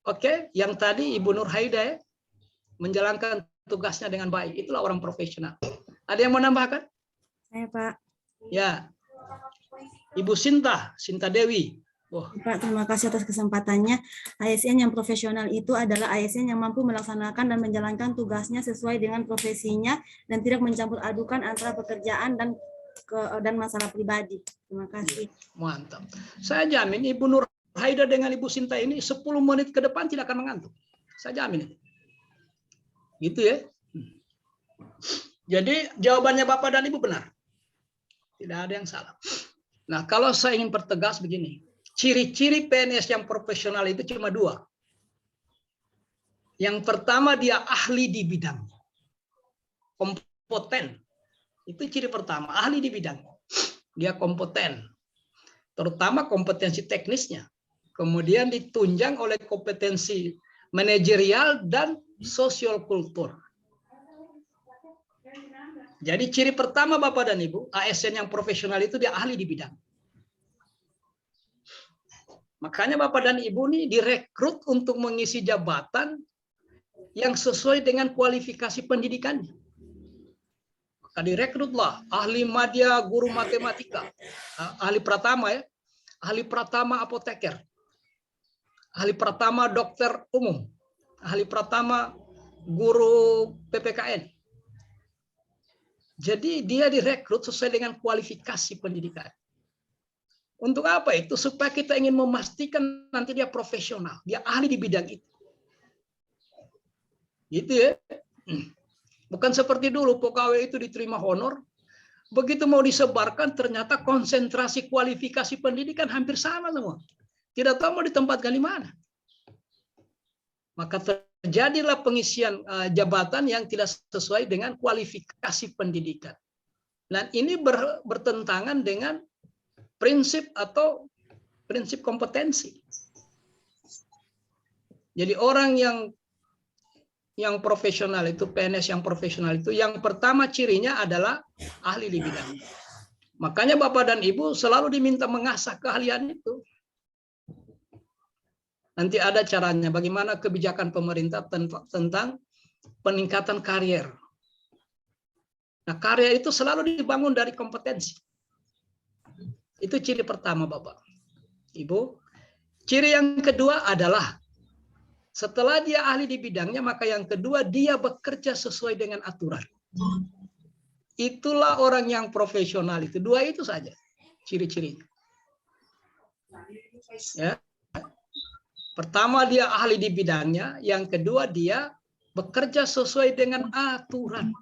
Oke, yang tadi Ibu Nur Haida menjalankan tugasnya dengan baik. Itulah orang profesional. Ada yang mau nambahkan? Saya, Pak. Ya. Ibu Sinta Dewi. Pak, terima kasih atas kesempatannya. ASN yang profesional itu adalah ASN yang mampu melaksanakan dan menjalankan tugasnya sesuai dengan profesinya dan tidak mencampur adukan antara pekerjaan dan masalah pribadi. Terima kasih. Mantap. Saya jamin Ibu Nur Haida dengan Ibu Sinta ini 10 menit ke depan tidak akan mengantuk. Saya jamin. Gitu ya. Jadi jawabannya Bapak dan Ibu benar. Tidak ada yang salah. Nah, kalau saya ingin pertegas begini. Ciri-ciri PNS yang profesional itu cuma 2. Yang pertama dia ahli di bidangnya. Kompeten. Itu ciri pertama, ahli di bidangnya. Dia kompeten. Terutama kompetensi teknisnya. Kemudian ditunjang oleh kompetensi manajerial dan sosial kultur. Jadi ciri pertama Bapak dan Ibu, ASN yang profesional itu dia ahli di bidang. Makanya Bapak dan Ibu nih direkrut untuk mengisi jabatan yang sesuai dengan kualifikasi pendidikannya. Maka direkrutlah ahli madya guru matematika, ahli pratama ya, ahli pratama apoteker, ahli pratama dokter umum, ahli pratama guru PPKN. Jadi dia direkrut sesuai dengan kualifikasi pendidikan. Untuk apa itu? Supaya kita ingin memastikan nanti dia profesional, dia ahli di bidang itu. Gitu ya. Bukan seperti dulu pegawai itu diterima honor, begitu mau disebarkan ternyata konsentrasi kualifikasi pendidikan hampir sama semua. Tidak tahu mau ditempatkan di mana. Maka terjadilah pengisian jabatan yang tidak sesuai dengan kualifikasi pendidikan. Dan ini bertentangan dengan prinsip atau prinsip kompetensi. Jadi orang yang profesional itu, PNS yang profesional itu, yang pertama cirinya adalah ahli di bidangnya. Makanya Bapak dan Ibu selalu diminta mengasah keahlian itu. Nanti ada caranya bagaimana kebijakan pemerintah tentang peningkatan karier. Nah, karier itu selalu dibangun dari kompetensi. Itu ciri pertama, Bapak, Ibu. Ciri yang kedua adalah setelah dia ahli di bidangnya, maka yang kedua dia bekerja sesuai dengan aturan. Itulah orang yang profesional itu. Dua itu saja ciri-cirinya. Ya. Pertama dia ahli di bidangnya, yang kedua dia bekerja sesuai dengan aturan.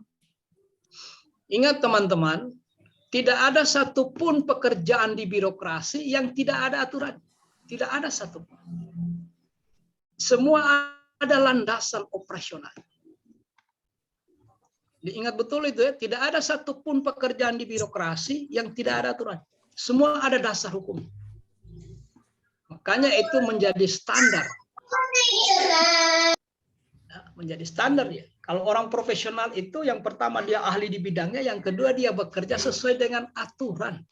Ingat teman-teman, tidak ada satupun pekerjaan di birokrasi yang tidak ada aturan. Tidak ada satupun. Semua ada landasan operasional. Diingat betul itu ya, tidak ada satupun pekerjaan di birokrasi yang tidak ada aturan. Semua ada dasar hukum. Makanya itu menjadi standar. Menjadi standar ya. Kalau orang profesional itu yang pertama dia ahli di bidangnya, yang kedua dia bekerja sesuai dengan aturan.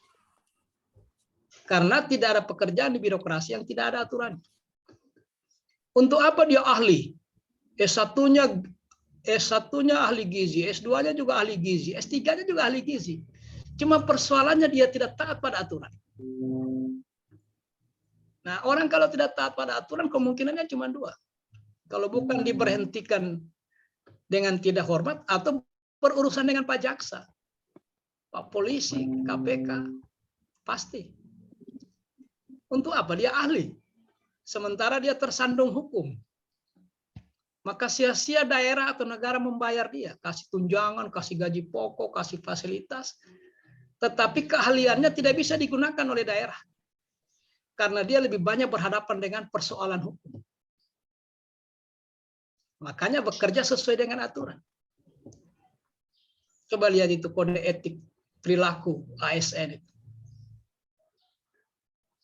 Karena tidak ada pekerjaan di birokrasi yang tidak ada aturan. Untuk apa dia ahli? S1-nya ahli gizi, S2-nya juga ahli gizi, S3-nya juga ahli gizi. Cuma persoalannya dia tidak taat pada aturan. Nah, orang kalau tidak taat pada aturan kemungkinannya cuma dua. Kalau bukan diberhentikan dengan tidak hormat atau berurusan dengan Pak Jaksa, Pak Polisi, KPK, pasti. Untuk apa? Dia ahli. Sementara dia tersandung hukum. Maka sia-sia daerah atau negara membayar dia. Kasih tunjangan, kasih gaji pokok, kasih fasilitas. Tetapi keahliannya tidak bisa digunakan oleh daerah. Karena dia lebih banyak berhadapan dengan persoalan hukum. Makanya bekerja sesuai dengan aturan. Coba lihat itu kode etik perilaku ASN itu.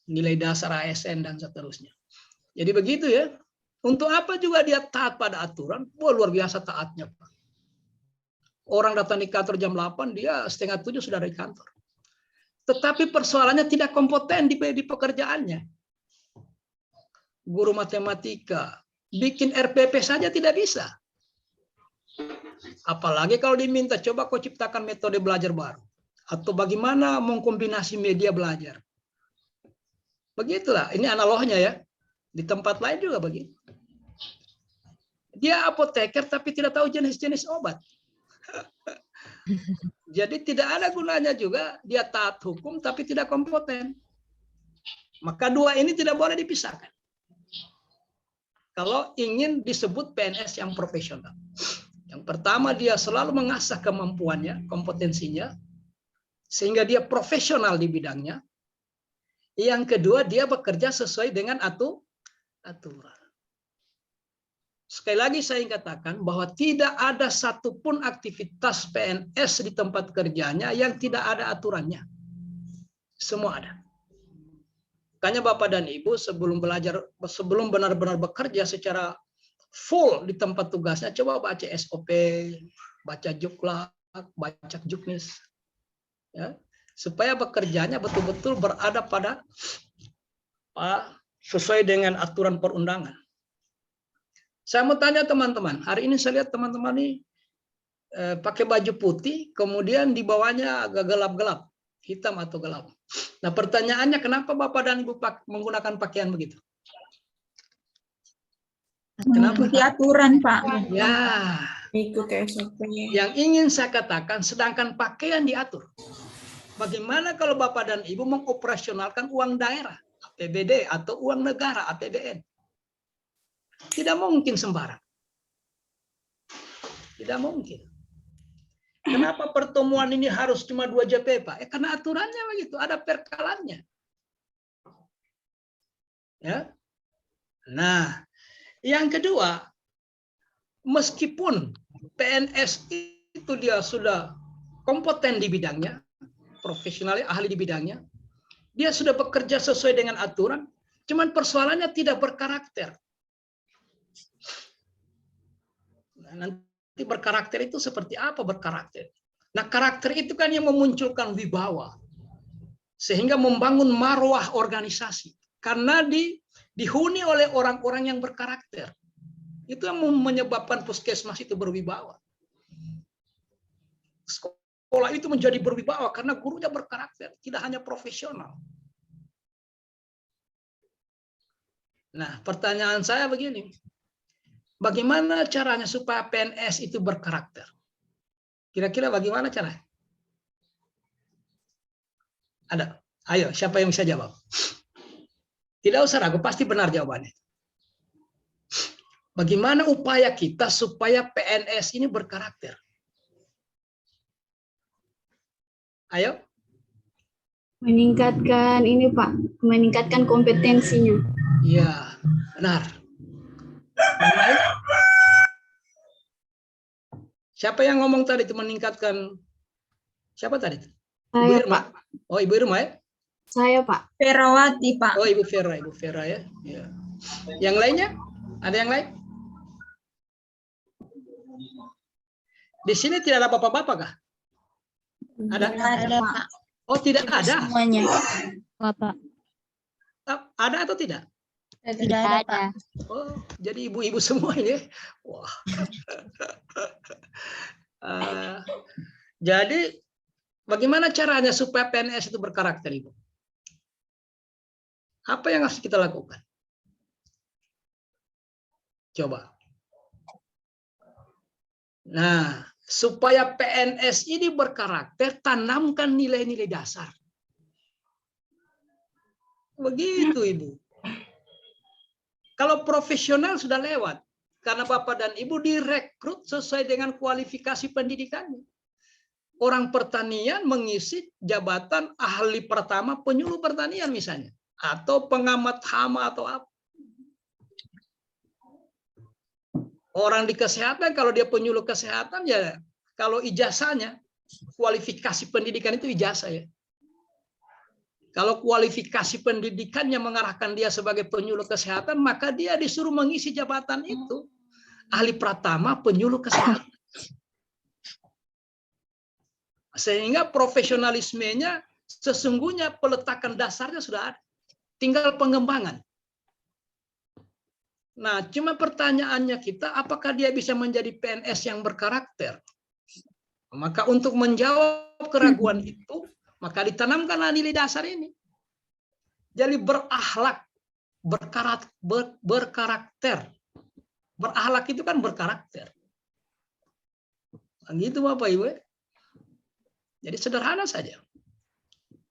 Nilai dasar ASN dan seterusnya. Jadi begitu ya. Untuk apa juga dia taat pada aturan? Wah, luar biasa taatnya, Pak. Orang datang di kantor jam 8, dia 6:30 sudah ada di kantor. Tetapi persoalannya tidak kompeten di pekerjaannya. Guru matematika, bikin RPP saja tidak bisa. Apalagi kalau diminta, coba kau ciptakan metode belajar baru. Atau bagaimana mengkombinasi media belajar. Begitulah, ini analognya ya. Di tempat lain juga begitu. Dia apoteker tapi tidak tahu jenis-jenis obat. Jadi tidak ada gunanya juga dia taat hukum tapi tidak kompeten. Maka dua ini tidak boleh dipisahkan. Kalau ingin disebut PNS yang profesional. Yang pertama dia selalu mengasah kemampuannya, kompetensinya, sehingga dia profesional di bidangnya. Yang kedua dia bekerja sesuai dengan aturan. Sekali lagi saya katakan bahwa tidak ada satupun aktivitas PNS di tempat kerjanya yang tidak ada aturannya. Semua ada. Makanya Bapak dan Ibu sebelum benar-benar bekerja secara full di tempat tugasnya, coba baca SOP, baca Juklak, baca Juknis. Ya, supaya bekerjanya betul-betul berada pada sesuai dengan aturan perundangan. Saya mau tanya teman-teman, hari ini saya lihat teman-teman ini pakai baju putih, kemudian di bawahnya agak gelap-gelap, hitam atau gelap. Nah pertanyaannya, kenapa Bapak dan Ibu menggunakan pakaian begitu? Kenapa? Mengikuti aturan, Pak. Ya. Ikuti SOP. Yang ingin saya katakan, sedangkan pakaian diatur. Bagaimana kalau Bapak dan Ibu mengoperasionalkan uang daerah, APBD, atau uang negara, APBN? Tidak mungkin sembarang. Tidak mungkin. Kenapa pertemuan ini harus cuma 2 JP, Pak? Karena aturannya begitu, ada perkalannya. Ya. Nah, yang kedua, meskipun PNS itu dia sudah kompeten di bidangnya, profesional, ahli di bidangnya, dia sudah bekerja sesuai dengan aturan, cuman persoalannya tidak berkarakter. Nah, nanti berkarakter itu seperti apa berkarakter? Nah, karakter itu kan yang memunculkan wibawa, sehingga membangun marwah organisasi. Karena dihuni oleh orang-orang yang berkarakter. Itu yang menyebabkan puskesmas itu berwibawa. Sekolah itu menjadi berwibawa karena gurunya berkarakter, tidak hanya profesional. Nah, pertanyaan saya begini. Bagaimana caranya supaya PNS itu berkarakter? Kira-kira bagaimana caranya? Ada. Ayo, siapa yang bisa jawab? Tidak usah ragu, pasti benar jawabannya. Bagaimana upaya kita supaya PNS ini berkarakter? Ayo. Meningkatkan ini Pak, meningkatkan kompetensinya. Iya, benar. Siapa yang ngomong tadi itu meningkatkan? Siapa tadi? Ibu Saya, Irma. Oh, Ibu Irma ya? Saya Pak. Ferawati, Pak. Oh, Ibu Vera ya. Ya. Yang lainnya? Ada yang lain? Di sini tidak ada bapak-bapak kah? Ada? Ada, Pak. Oh, tidak ada. Semuanya. Bapak. Ada atau tidak? Tidak ada, Pak. Oh, jadi ibu-ibu semua ini. Wah. Jadi bagaimana caranya supaya PNS itu berkarakter, Ibu? Apa yang harus kita lakukan? Coba. Nah, supaya PNS ini berkarakter, tanamkan nilai-nilai dasar. Begitu, Ibu. Kalau profesional sudah lewat, karena Bapak dan Ibu direkrut sesuai dengan kualifikasi pendidikannya. Orang pertanian mengisi jabatan ahli pertama penyuluh pertanian misalnya, atau pengamat hama atau apa. Orang di kesehatan kalau dia penyuluh kesehatan ya, kalau ijazahnya kualifikasi pendidikan itu ijazah ya. Kalau kualifikasi pendidikannya mengarahkan dia sebagai penyuluh kesehatan, maka dia disuruh mengisi jabatan itu. Ahli pratama penyuluh kesehatan. Sehingga profesionalismenya sesungguhnya peletakan dasarnya sudah ada. Tinggal pengembangan. Nah, cuma pertanyaannya kita, apakah dia bisa menjadi PNS yang berkarakter? Maka untuk menjawab keraguan itu, maka ditanamkanlah nilai dasar ini. Jadi berakhlak, berkarakter. Berakhlak itu kan berkarakter. Gitu Bapak Ibu. Jadi sederhana saja.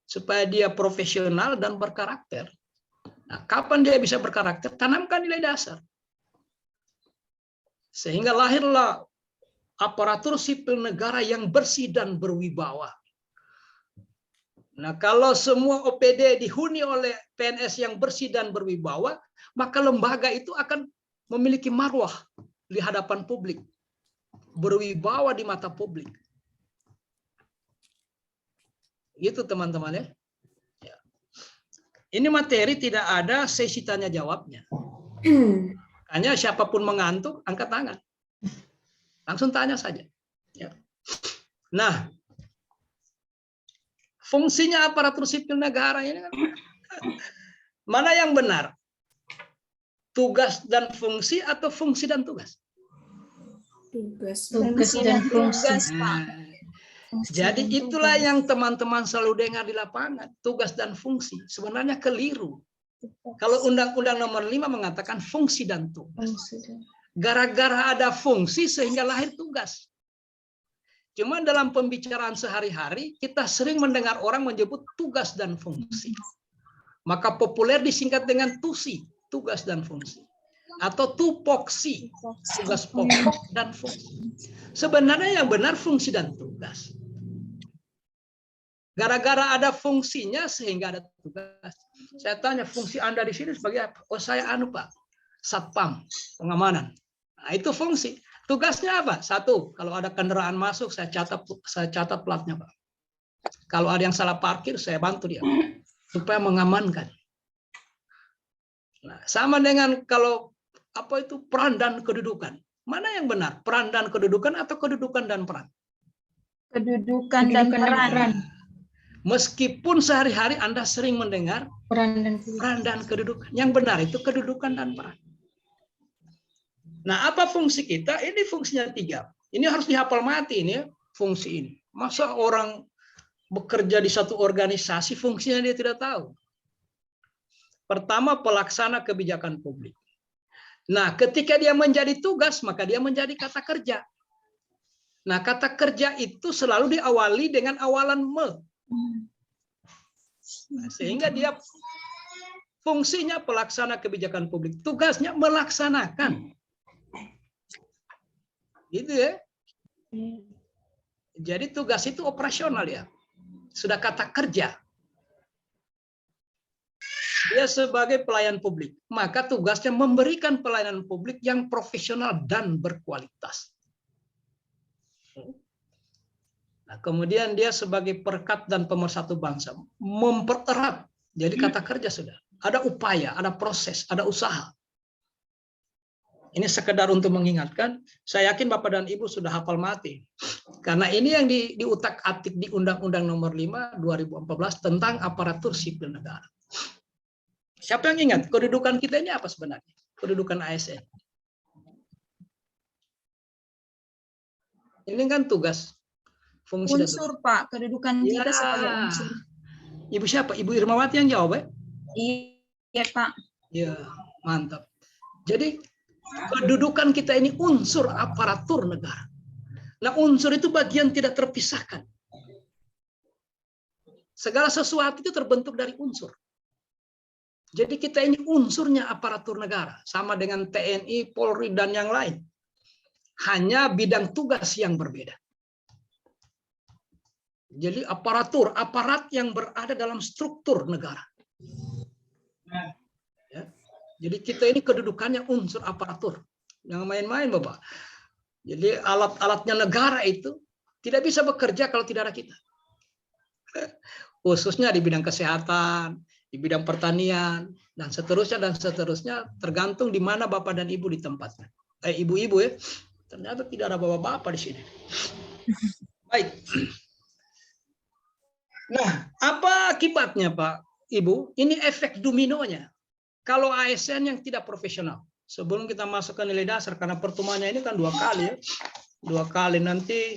Supaya dia profesional dan berkarakter. Nah, kapan dia bisa berkarakter? Tanamkan nilai dasar. Sehingga lahirlah aparatur sipil negara yang bersih dan berwibawa. Nah, kalau semua OPD dihuni oleh PNS yang bersih dan berwibawa, maka lembaga itu akan memiliki marwah di hadapan publik. Berwibawa di mata publik. Gitu teman-teman ya. Ini materi tidak ada sesi tanya jawabnya. Hanya siapapun mengantuk, angkat tangan. Langsung tanya saja. Ya. Nah, fungsinya aparatur sipil negara ini kan, mana yang benar? Tugas dan fungsi atau fungsi dan tugas? Tugas dan fungsi. Jadi itulah yang teman-teman selalu dengar di lapangan, tugas dan fungsi. Sebenarnya keliru. Kalau Undang-Undang Nomor 5 mengatakan fungsi dan tugas. Gara-gara ada fungsi sehingga lahir tugas. Cuma dalam pembicaraan sehari-hari, kita sering mendengar orang menyebut tugas dan fungsi. Maka populer disingkat dengan TUSI, tugas dan fungsi. Atau tupoksi, tugas pokok dan fungsi. Sebenarnya yang benar fungsi dan tugas. Gara-gara ada fungsinya sehingga ada tugas. Saya tanya, fungsi Anda di sini sebagai apa? Oh, saya Pak, Satpam, pengamanan. Nah, itu fungsi. Tugasnya apa? Satu, kalau ada kendaraan masuk, saya catat platnya, Pak. Kalau ada yang salah parkir, saya bantu dia supaya mengamankan. Nah, sama dengan kalau apa itu peran dan kedudukan. Mana yang benar? Peran dan kedudukan atau kedudukan dan peran? Kedudukan dan peran. Meskipun sehari-hari Anda sering mendengar Peran dan kedudukan. Yang benar itu kedudukan dan peran. Nah, apa fungsi kita? Ini fungsinya 3. Ini harus dihafal mati ini ya, fungsi ini. Masa orang bekerja di satu organisasi fungsinya dia tidak tahu? Pertama, pelaksana kebijakan publik. Nah, ketika dia menjadi tugas, maka dia menjadi kata kerja. Nah, kata kerja itu selalu diawali dengan awalan me. Nah, sehingga dia fungsinya pelaksana kebijakan publik. Tugasnya melaksanakan. Gitu ya. Jadi tugas itu operasional ya. Sudah kata kerja. Dia sebagai pelayan publik. Maka tugasnya memberikan pelayanan publik yang profesional dan berkualitas. Nah, kemudian dia sebagai perekat dan pemersatu bangsa. Mempererat. Jadi kata kerja sudah. Ada upaya, ada proses, ada usaha. Ini sekedar untuk mengingatkan, saya yakin Bapak dan Ibu sudah hafal mati. Karena ini yang diutak-atik di Undang-Undang Nomor 5 2014 tentang aparatur sipil negara. Siapa yang ingat kedudukan kita ini apa sebenarnya? Kedudukan ASN. Ini kan tugas, fungsi dan Unsur, Pak. Kedudukan kita sebagai unsur. Ibu siapa? Ibu Irmawati yang jawab, ya? Iya, Pak. Ya, mantap. Jadi kedudukan kita ini unsur aparatur negara. Nah, unsur itu bagian tidak terpisahkan. Segala sesuatu itu terbentuk dari unsur. Jadi kita ini unsurnya aparatur negara. Sama dengan TNI, Polri, dan yang lain. Hanya bidang tugas yang berbeda. Jadi aparat yang berada dalam struktur negara. Ya. Jadi kita ini kedudukannya unsur aparatur. Jangan main-main, Bapak. Jadi alat-alatnya negara itu tidak bisa bekerja kalau tidak ada kita. Khususnya di bidang kesehatan, di bidang pertanian, dan seterusnya, tergantung di mana Bapak dan Ibu ditempatkan. Ibu-ibu ya, ternyata tidak ada bapak-bapak di sini. Baik. Nah, apa akibatnya Pak, Ibu? Ini efek dominonya. Kalau ASN yang tidak profesional. Sebelum kita masuk ke nilai dasar, karena pertemuannya ini kan 2 kali ya. 2 kali, nanti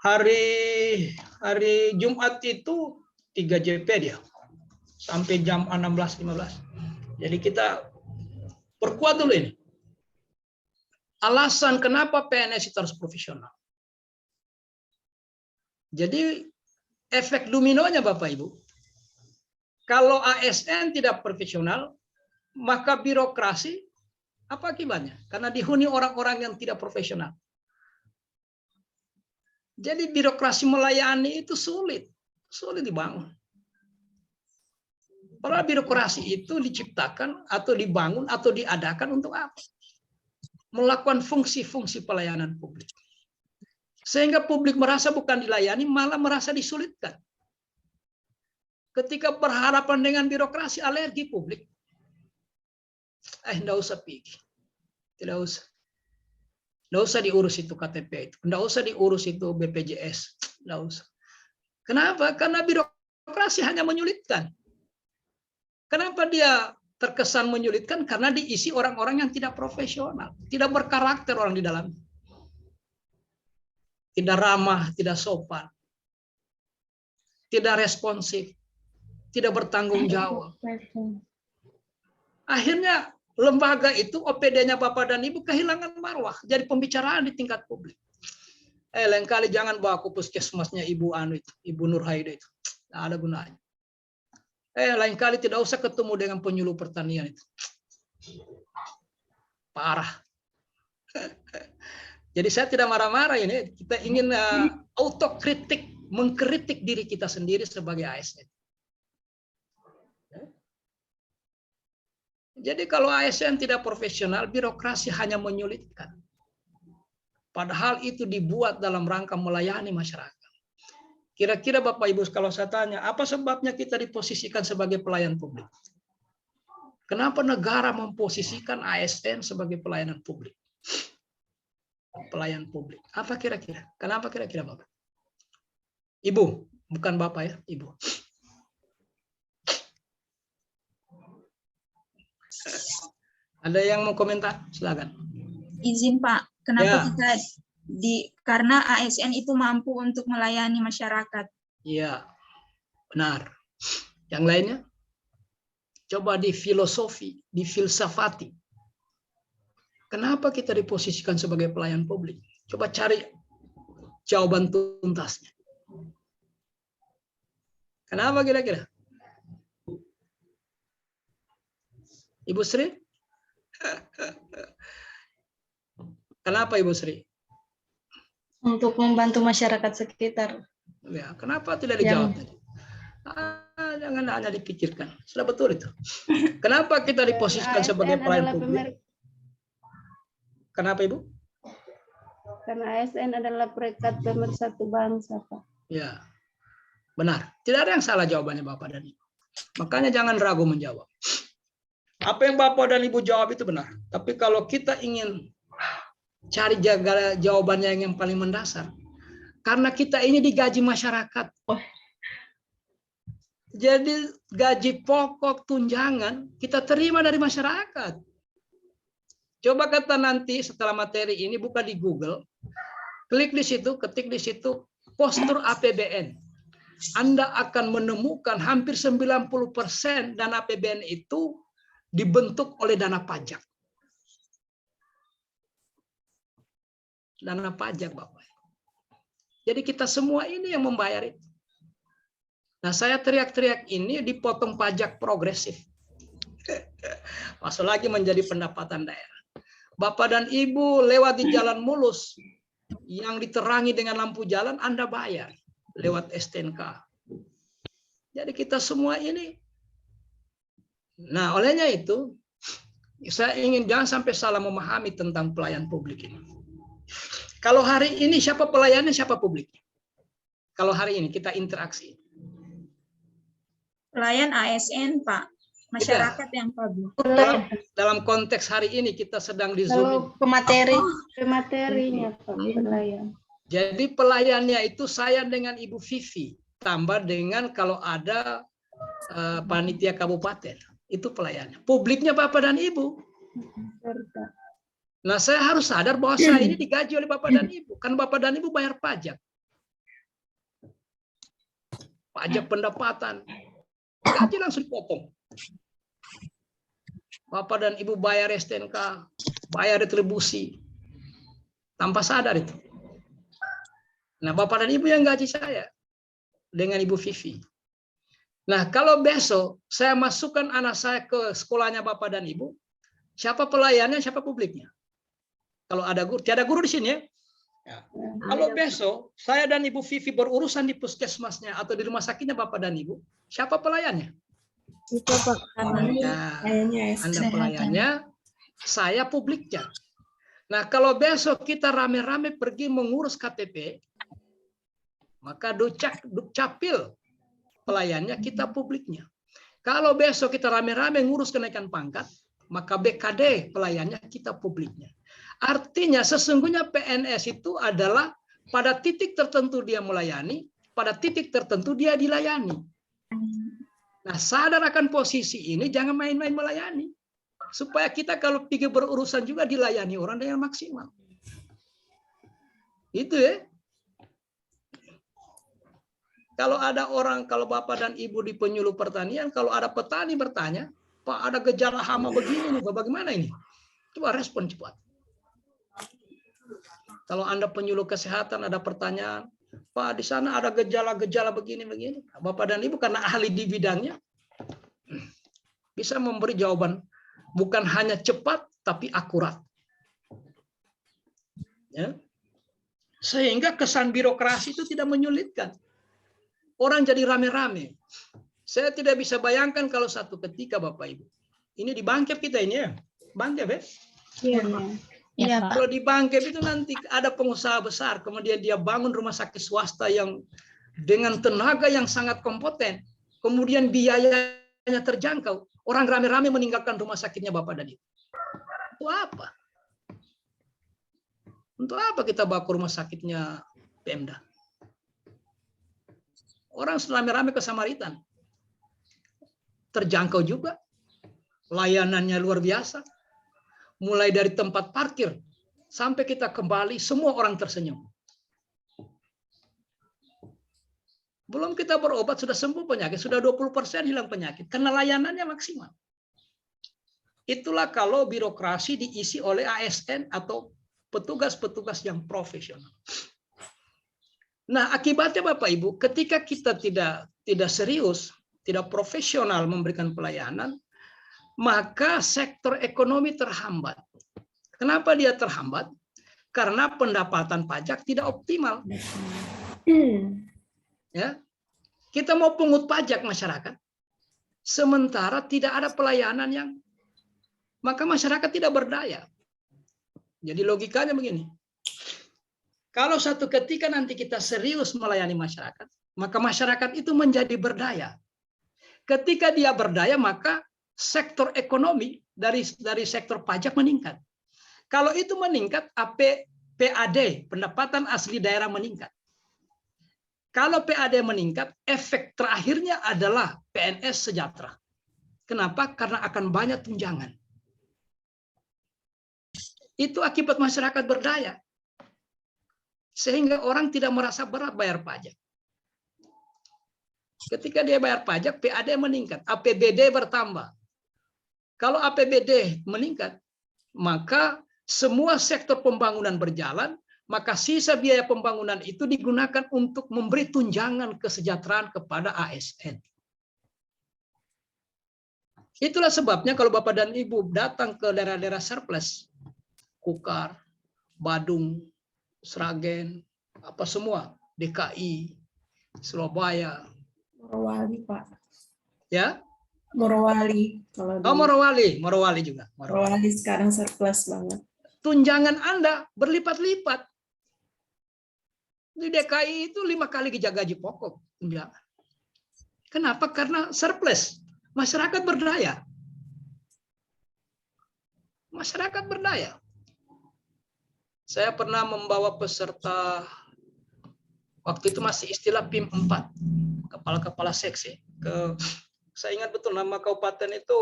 hari Jumat itu 3 JP dia. Sampai jam 16.15. Jadi kita perkuat dulu ini. Alasan kenapa PNS itu harus profesional. Jadi efek dominonya Bapak Ibu. Kalau ASN tidak profesional, maka birokrasi apa akibatnya? Karena dihuni orang-orang yang tidak profesional. Jadi birokrasi melayani itu sulit dibangun. Padahal birokrasi itu diciptakan atau dibangun atau diadakan untuk apa? Melakukan fungsi-fungsi pelayanan publik. Sehingga publik merasa bukan dilayani, malah merasa disulitkan. Ketika berhadapan dengan birokrasi, alergi publik. Enggak usah pergi. Tidak usah. Enggak usah diurus itu KTP itu. Enggak usah diurus itu BPJS. Enggak usah. Kenapa? Karena birokrasi hanya menyulitkan. Kenapa dia terkesan menyulitkan? Karena diisi orang-orang yang tidak profesional, tidak berkarakter orang di dalam, tidak ramah, tidak sopan, tidak responsif, tidak bertanggung jawab. Akhirnya lembaga itu OPD-nya Bapak dan Ibu kehilangan marwah, jadi pembicaraan di tingkat publik. Lain kali jangan bawa ke puskesmasnya Ibu Ibu Nurhaida itu, tidak ada gunanya. Lain kali tidak usah ketemu dengan penyuluh pertanian itu. Parah. Jadi saya tidak marah-marah ini. Kita ingin autokritik, mengkritik diri kita sendiri sebagai ASN. Jadi kalau ASN tidak profesional, birokrasi hanya menyulitkan. Padahal itu dibuat dalam rangka melayani masyarakat. Kira-kira Bapak Ibu kalau saya tanya, apa sebabnya kita diposisikan sebagai pelayan publik? Kenapa negara memposisikan ASN sebagai pelayanan publik? Pelayan publik. Apa kira-kira? Kenapa kira-kira Bapak? Ibu, bukan Bapak ya, Ibu. Ada yang mau komentar? Silakan. Izin Pak, kenapa Ya. kita karena ASN itu mampu untuk melayani masyarakat. Iya, benar. Yang lainnya? Coba di filosofi, di filsafati. Kenapa kita diposisikan sebagai pelayan publik? Coba cari jawaban tuntasnya. Kenapa kira-kira? Ibu Sri? Kenapa Ibu Sri? Untuk membantu masyarakat sekitar. Ya, kenapa tidak dijawab tadi? Jangan hanya dipikirkan. Sudah betul itu. Kenapa kita diposisikan sebagai pelayan publik? Kenapa Ibu? Karena ASN adalah perekat pemersatu bangsa, Pak. Ya, benar. Tidak ada yang salah jawabannya Bapak dan Ibu. Makanya jangan ragu menjawab. Apa yang Bapak dan Ibu jawab itu benar. Tapi kalau kita ingin cari jawabannya yang paling mendasar, karena kita ini digaji masyarakat. Jadi gaji pokok tunjangan kita terima dari masyarakat. Coba kata nanti setelah materi ini buka di Google, klik di situ, ketik di situ postur APBN. Anda akan menemukan hampir 90% dana APBN itu dibentuk oleh dana pajak. Dana pajak, Bapak. Jadi kita semua ini yang membayar itu. Nah, saya teriak-teriak ini dipotong pajak progresif. Masuk lagi menjadi pendapatan daerah. Bapak dan Ibu lewat di jalan mulus yang diterangi dengan lampu jalan, Anda bayar lewat STNK. Jadi kita semua ini. Nah, olehnya itu, saya ingin jangan sampai salah memahami tentang pelayan publik ini. Kalau hari ini siapa pelayannya, siapa publiknya? Kalau hari ini kita interaksi. Pelayan ASN, Pak. Masyarakat yang publik. Dalam konteks hari ini kita sedang di Kalau Zoom. pematerinya, Pak, pelayan. Jadi pelayannya itu saya dengan Ibu Vivi. Tambah dengan kalau ada panitia kabupaten. Itu pelayannya. Publiknya Bapak dan Ibu. Nah, saya harus sadar bahwa saya ini digaji oleh Bapak dan Ibu. Kan Bapak dan Ibu bayar pajak. Pajak pendapatan. Gaji langsung dipotong. Bapak dan Ibu bayar STNK, bayar retribusi. Tanpa sadar itu. Nah, Bapak dan Ibu yang gaji saya. Dengan Ibu Vivi. Nah, kalau besok saya masukkan anak saya ke sekolahnya Bapak dan Ibu, siapa pelayannya, siapa publiknya? Kalau ada guru, tiada guru di sini ya. Kalau besok saya dan Ibu Vivi berurusan di puskesmasnya atau di rumah sakitnya Bapak dan Ibu, siapa pelayannya? Itu Pak, Anda pelayannya, saya publiknya. Nah, kalau besok kita rame-rame pergi mengurus KTP, maka Dukcapil pelayannya, kita publiknya. Kalau besok kita rame-rame ngurus kenaikan pangkat, maka BKD pelayannya, kita publiknya. Artinya sesungguhnya PNS itu adalah pada titik tertentu dia melayani, pada titik tertentu dia dilayani. Nah, sadar akan posisi ini, jangan main-main melayani. Supaya kita kalau pergi berurusan juga dilayani orang dengan maksimal. Itu ya. Kalau ada orang, kalau Bapak dan Ibu di penyuluh pertanian, kalau ada petani bertanya, Pak ada gejala hama begini nih, bagaimana ini? Coba respon cepat. Kalau Anda penyuluh kesehatan ada pertanyaan, Pak di sana ada gejala-gejala begini-begini. Bapak dan Ibu karena ahli di bidangnya, bisa memberi jawaban bukan hanya cepat, tapi akurat. Ya. Sehingga kesan birokrasi itu tidak menyulitkan. Orang jadi rame-rame. Saya tidak bisa bayangkan kalau satu ketika Bapak Ibu. Ini di Bangkep kita ini ya. Bangkep ya? Iya. Iya, Pak. Kalau di Bangkep itu nanti ada pengusaha besar, kemudian dia bangun rumah sakit swasta yang dengan tenaga yang sangat kompeten, kemudian biayanya terjangkau, orang rame-rame meninggalkan rumah sakitnya Bapak dan Ibu. Untuk apa? Untuk apa kita bawa ke rumah sakitnya Pemda? Orang rame-rame ke Samaritan. Terjangkau juga. Layanannya luar biasa. Mulai dari tempat parkir sampai kita kembali, semua orang tersenyum. Belum kita berobat, sudah sembuh penyakit, sudah 20% hilang penyakit, karena layanannya maksimal. Itulah kalau birokrasi diisi oleh ASN atau petugas-petugas yang profesional. Nah, akibatnya Bapak Ibu, ketika kita tidak serius, tidak profesional memberikan pelayanan, maka sektor ekonomi terhambat. Kenapa dia terhambat? Karena pendapatan pajak tidak optimal. Ya, kita mau pungut pajak masyarakat, sementara tidak ada pelayanan yang, maka masyarakat tidak berdaya. Jadi logikanya begini, kalau satu ketika nanti kita serius melayani masyarakat, maka masyarakat itu menjadi berdaya. Ketika dia berdaya, maka sektor ekonomi dari sektor pajak meningkat. Kalau itu meningkat, PAD, pendapatan asli daerah meningkat. Kalau PAD meningkat, efek terakhirnya adalah PNS sejahtera. Kenapa? Karena akan banyak tunjangan. Itu akibat masyarakat berdaya. Sehingga orang tidak merasa berat bayar pajak. Ketika dia bayar pajak, PAD meningkat, APBD bertambah. Kalau APBD meningkat, maka semua sektor pembangunan berjalan, maka sisa biaya pembangunan itu digunakan untuk memberi tunjangan kesejahteraan kepada ASN. Itulah sebabnya kalau Bapak dan Ibu datang ke daerah-daerah surplus, Kukar, Badung, Sragen, apa semua, DKI, Surabaya. Morowali, Pak. Ya? Morowali. Kalau Morowali juga. Morowali sekarang surplus banget. Tunjangan Anda berlipat-lipat. Di DKI itu 5 kali gaji pokok tunjangan. Kenapa? Karena surplus. Masyarakat berdaya. Masyarakat berdaya. Saya pernah membawa peserta, waktu itu masih istilah PIM 4, kepala-kepala seksi. Saya ingat betul nama kabupaten itu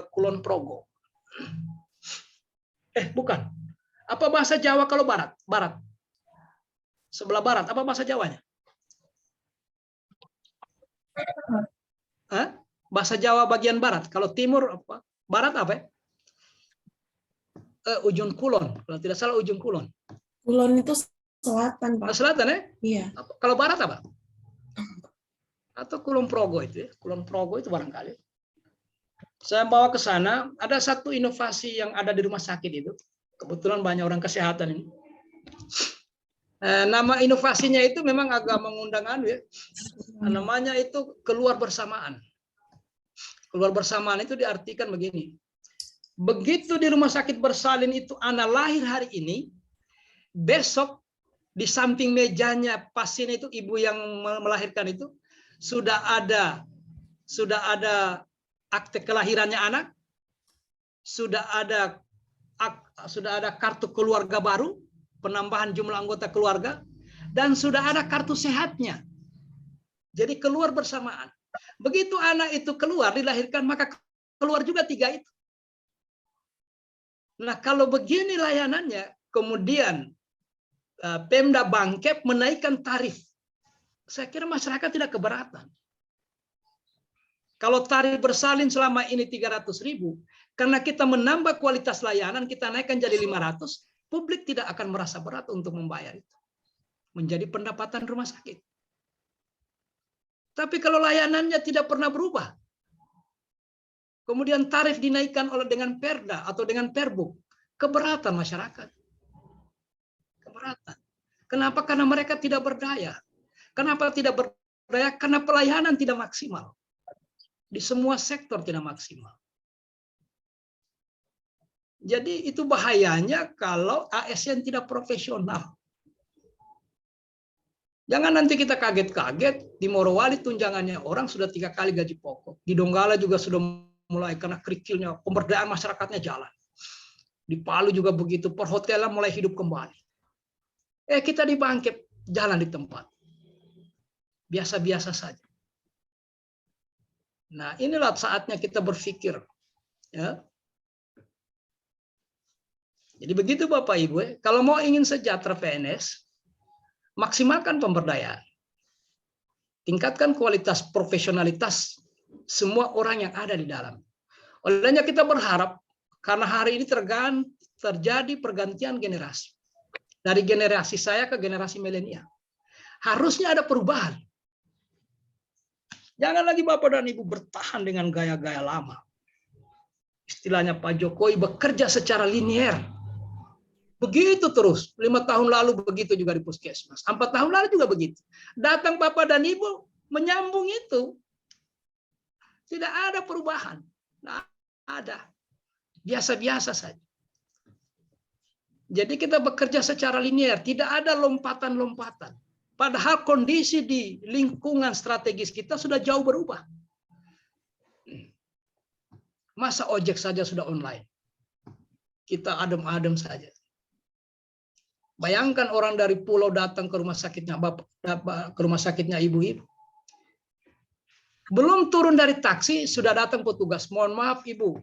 Kulon Progo. Bukan. Apa bahasa Jawa kalau barat? Barat. Sebelah barat, apa bahasa Jawanya? Bahasa Jawa bagian barat. Kalau timur, apa? Barat apa ya? Ujung Kulon. Kalau tidak salah ujung Kulon. Kulon itu selatan, Pak. Selatan ya? Iya. Kalau barat apa? Atau Kulon Progo itu ya? Kulon Progo itu barangkali. Saya bawa ke sana, ada satu inovasi yang ada di rumah sakit itu. Kebetulan banyak orang kesehatan ini. Nama inovasinya itu memang agak mengundang ya. Namanya itu keluar bersamaan. Keluar bersamaan itu diartikan begini. Begitu di rumah sakit bersalin itu anak lahir hari ini, besok di samping mejanya pasien itu, ibu yang melahirkan itu, sudah ada akte kelahirannya anak, sudah ada kartu keluarga baru, penambahan jumlah anggota keluarga, dan sudah ada kartu sehatnya. Jadi keluar bersamaan. Begitu anak itu keluar, dilahirkan, maka keluar juga 3 itu. Nah, kalau begini layanannya, kemudian Pemda Bangkep menaikkan tarif. Saya kira masyarakat tidak keberatan. Kalau tarif bersalin selama ini 300.000, karena kita menambah kualitas layanan, kita naikkan jadi 500, publik tidak akan merasa berat untuk membayar itu. Menjadi pendapatan rumah sakit. Tapi kalau layanannya tidak pernah berubah, kemudian tarif dinaikkan dengan Perda atau dengan Perbuk, keberatan masyarakat. Keberatan. Kenapa? Karena mereka tidak berdaya. Kenapa tidak berdaya? Karena pelayanan tidak maksimal. Di semua sektor tidak maksimal. Jadi itu bahayanya kalau ASN tidak profesional. Jangan nanti kita kaget-kaget, di Morowali tunjangannya orang sudah 3 kali gaji pokok. Di Donggala juga sudah mulai karena kerikilnya, pemberdayaan masyarakatnya jalan. Di Palu juga begitu, perhotelan mulai hidup kembali. Kita di Bangkep, jalan di tempat. Biasa-biasa saja. Nah, inilah saatnya kita berpikir. Ya. Jadi begitu Bapak Ibu, kalau mau ingin sejahtera PNS, maksimalkan pemberdayaan. Tingkatkan kualitas profesionalitas semua orang yang ada di dalam. Olehnya kita berharap, karena hari ini terjadi pergantian generasi. Dari generasi saya ke generasi milenial. Harusnya ada perubahan. Jangan lagi Bapak dan Ibu bertahan dengan gaya-gaya lama. Istilahnya Pak Jokowi bekerja secara linear. Begitu terus. 5 tahun lalu begitu juga di puskesmas. 4 tahun lalu juga begitu. Datang Bapak dan Ibu menyambung itu. Tidak ada perubahan. Tidak ada. Biasa-biasa saja. Jadi kita bekerja secara linear. Tidak ada lompatan-lompatan. Padahal kondisi di lingkungan strategis kita sudah jauh berubah. Masa ojek saja sudah online. Kita adem-adem saja. Bayangkan orang dari pulau datang ke rumah sakitnya ke rumah sakitnya ibu-ibu. Belum turun dari taksi sudah datang petugas. Mohon maaf Ibu,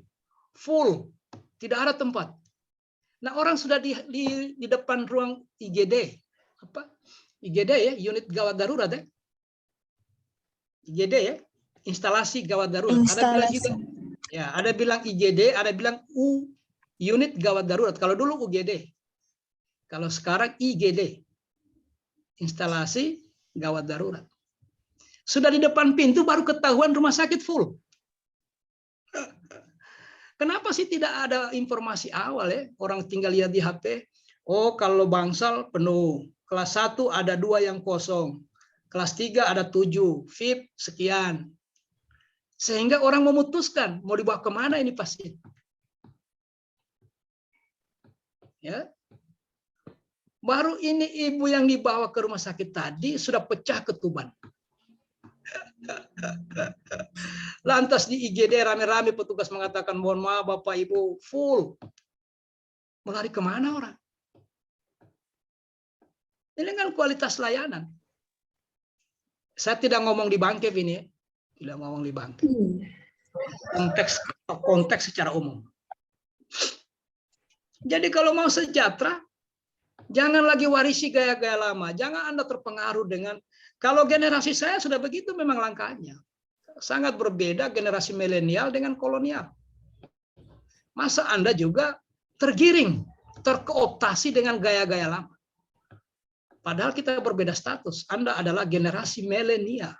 full, tidak ada tempat. Nah orang sudah di depan ruang IGD, IGD ya, unit gawat darurat ya. IGD ya, instalasi gawat darurat. Ada bilang juga, ya ada bilang IGD, ada bilang unit gawat darurat. Kalau dulu UGD. Kalau sekarang IGD, instalasi gawat darurat. Sudah di depan pintu baru ketahuan rumah sakit full. Kenapa sih tidak ada informasi awal ya? Orang tinggal lihat di HP, oh kalau Bangsal penuh, kelas 1 ada 2 yang kosong, kelas 3 ada 7, VIP sekian. Sehingga orang memutuskan mau dibawa kemana ini pasien. Ya. Baru ini ibu yang dibawa ke rumah sakit tadi sudah pecah ketuban. Lantas di IGD rame-rame petugas mengatakan, mohon maaf Bapak Ibu, full. Melari kemana orang? Ini kan kualitas layanan. Saya tidak ngomong di Bangkep ini, tidak ngomong di Bangkep. Konteks secara umum. Jadi kalau mau sejahtera, jangan lagi warisi gaya-gaya lama. Jangan Anda terpengaruh dengan, kalau generasi saya sudah begitu memang langkahnya. Sangat berbeda generasi milenial dengan kolonial. Masa Anda juga tergiring, terkooptasi dengan gaya-gaya lama. Padahal kita berbeda status. Anda adalah generasi milenial.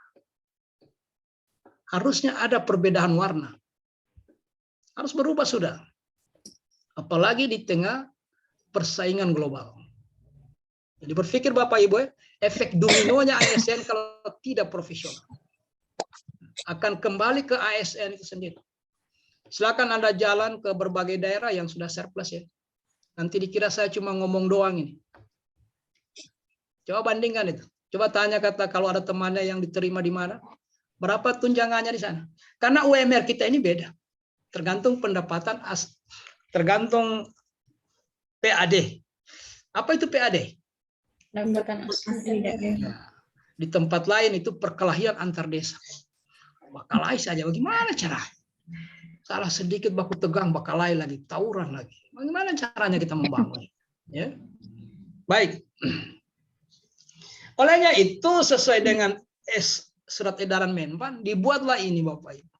Harusnya ada perbedaan warna. Harus berubah sudah. Apalagi di tengah persaingan global. Jadi berpikir Bapak Ibu, efek dominonya ASN kalau tidak profesional akan kembali ke ASN itu sendiri. Silakan Anda jalan ke berbagai daerah yang sudah surplus ya. Nanti dikira saya cuma ngomong doang ini. Coba bandingkan itu. Coba tanya kata kalau ada temannya yang diterima di mana, berapa tunjangannya di sana. Karena UMR kita ini beda. Tergantung pendapatan, tergantung PAD. Apa itu PAD? Di tempat lain itu perkelahian antar desa. Bakalai saja, bagaimana cara? Salah sedikit baku tegang, bakalai lagi, tawuran lagi. Bagaimana caranya kita membangun? Ya, baik. Olehnya itu sesuai dengan surat edaran Menpan, dibuatlah ini Bapak Ibu.